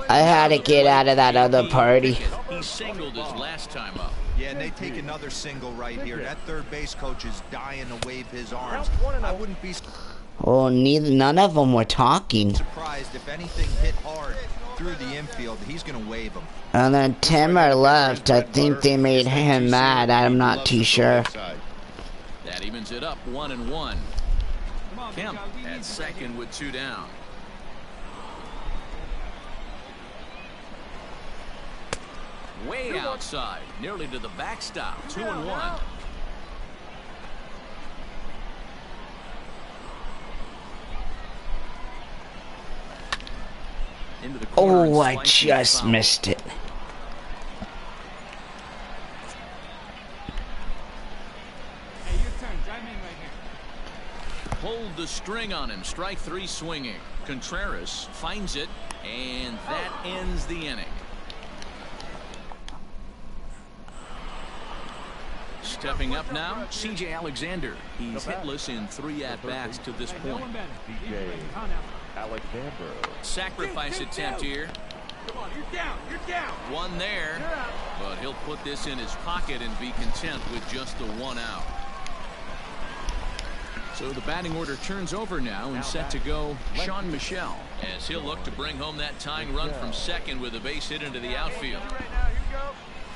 I had to get out of that other party. He singled his last time up. Yeah, and they take another single right here. That third base coach is dying to wave his arms. I wouldn't be Oh, none of them were talking. surprised if anything hit hard through the infield. He's going to wave them. And then Timmer left. I think they made him mad. I'm not too sure. That evens it up 1-1. Kemp at second with 2 down. Way outside, nearly to the backstop. 2-1. Into the corner Oh, and I slicing just foul. missed it. Hey, your turn. Drive in right here. Pulled the string on him. Strike 3 swinging. Contreras finds it, and that ends the inning. Stepping up now, C.J. Alexander. He's hitless in 3 at-bats to this point. DJ Alexander. Sacrifice attempt here. Come on, you're down. You're down. One there, but he'll put this in his pocket and be content with just the 1 out. So the batting order turns over now and set to go Sean Michel, as he'll look to bring home that tying run from second with a base hit into the outfield. Right now, here you go.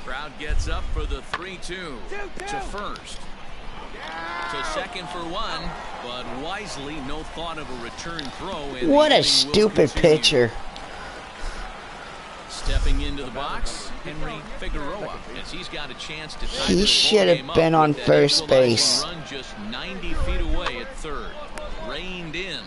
Crowd gets up for the 3-2 to first. To second for 1, but wisely no thought of a return throw. And What the a inning will stupid continue. pitcher. Stepping into the box, Henry Figueroa, as he's got a chance to tie He this should have ballgame up been on with that first equalizing base. Run just 90 feet away at third. Reined in,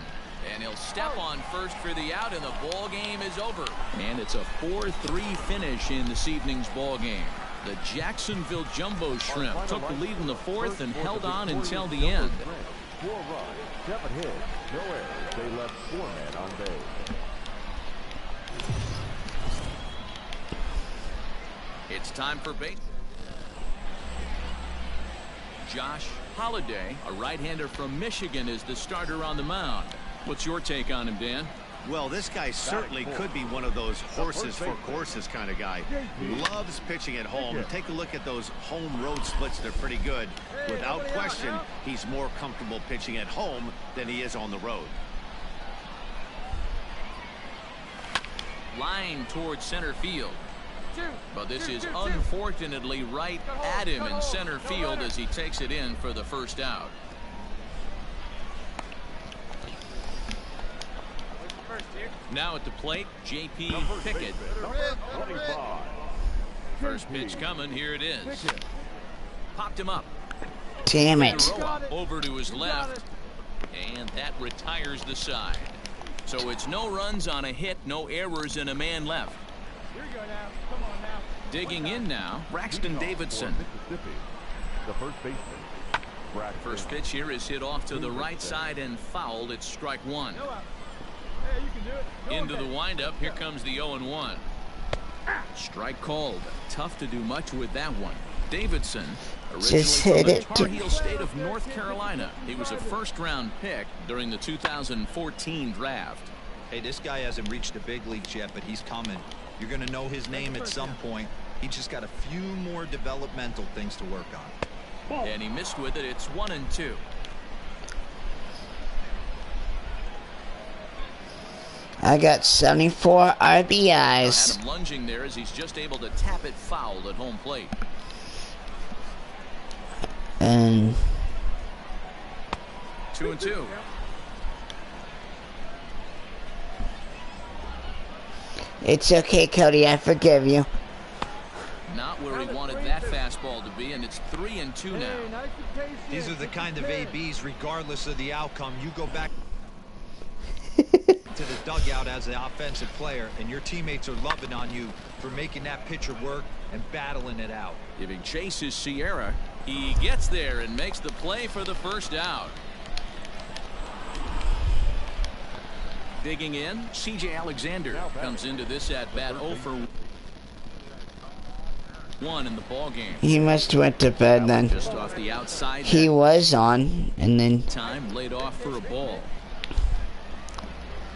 and he'll step on first for the out, and the ball game is over. And it's a 4-3 finish in this evening's ball game. The Jacksonville Jumbo Shrimp took the lead in the 4th and held on until the end. 4 runs, 7 hits, no errors. They left 4 men on base. It's time for base. Josh Holliday, a right-hander from Michigan, is the starter on the mound. What's your take on him, Dan? Well, this guy certainly could be one of those horses for courses kind of guy. Loves pitching at home. Take a look at those home road splits. They're pretty good. Without question, he's more comfortable pitching at home than he is on the road. Line towards center field. But this is unfortunately right at him in center field as he takes it in for the first out. First here. Now at the plate, J.P. Pickett. First pitch coming. Here it is. Popped him up. Damn it. Over to his left. And that retires the side. So it's no runs on a hit, no errors, and a man left. Here you go now. Come on now. Digging in now, Braxton Davidson. The first baseman. First pitch here is hit off to the right side and fouled. It's strike one. Hey, you can do it. Go Into ahead. the windup. Here comes the 0-1. Strike called. Tough to do much with that one. Davidson, Just originally hit from the it. Tar Heel state of North Carolina. He was a first-round pick during the 2014 draft. Hey, this guy hasn't reached the big leagues yet, but he's coming. You're going to know his name at some point. He just got a few more developmental things to work on. And he missed with it. It's 1-2. I got 74 RBIs. Had him lunging there as he's just able to tap it foul at home plate. And 2-2. it's okay, Cody. I forgive you. Not where he wanted that fastball to be, and it's 3-2 now. Hey, nice and tasty. These are the kind of ABs, regardless of the outcome, you go back to the dugout as the offensive player, and your teammates are loving on you for making that pitcher work and battling it out. Giving chase is Sierra. He gets there and makes the play for the first out. Digging in, C.J. Alexander comes into this at-bat 0 for 1 in the ball game. He must went to bed then. Just off the outside. He was on, and then Time laid off for a ball.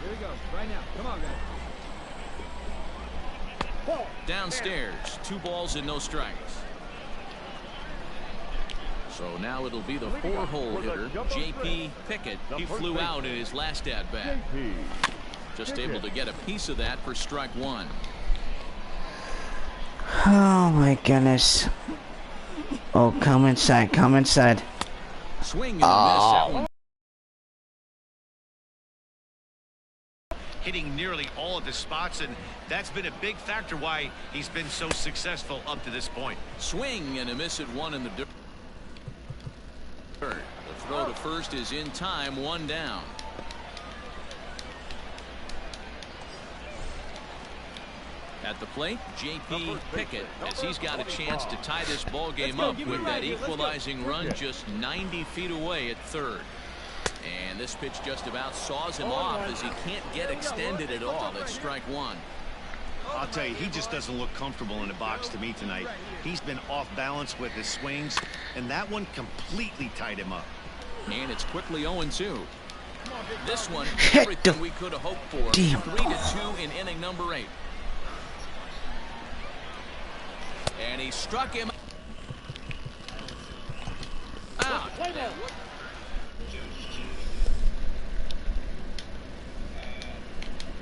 Here we go. Right now. Come on, guys. Downstairs, 2 balls and no strikes. So now it'll be the 4-hole hitter, J.P. Pickett. He flew out in his last at-bat. Just able to get a piece of that for strike one. oh my goodness. Oh, come inside, come inside. Swing and a miss. That one. Hitting nearly all of the spots, and that's been a big factor why he's been so successful up to this point. Swing and a miss at 1 in the dirt. The throw to first is in time, 1 down. At the plate, J.P. Pickett, as he's got a chance to tie this ball game up with that equalizing run just 90 feet away at third. And this pitch just about saws him off as he can't get extended at all. It's strike one. I'll tell you, he just doesn't look comfortable in the box to me tonight. He's been off balance with his swings, and that one completely tied him up. And it's quickly 0-2. This one, everything we could have hoped for. 3-2 in inning number 8. And he struck him out.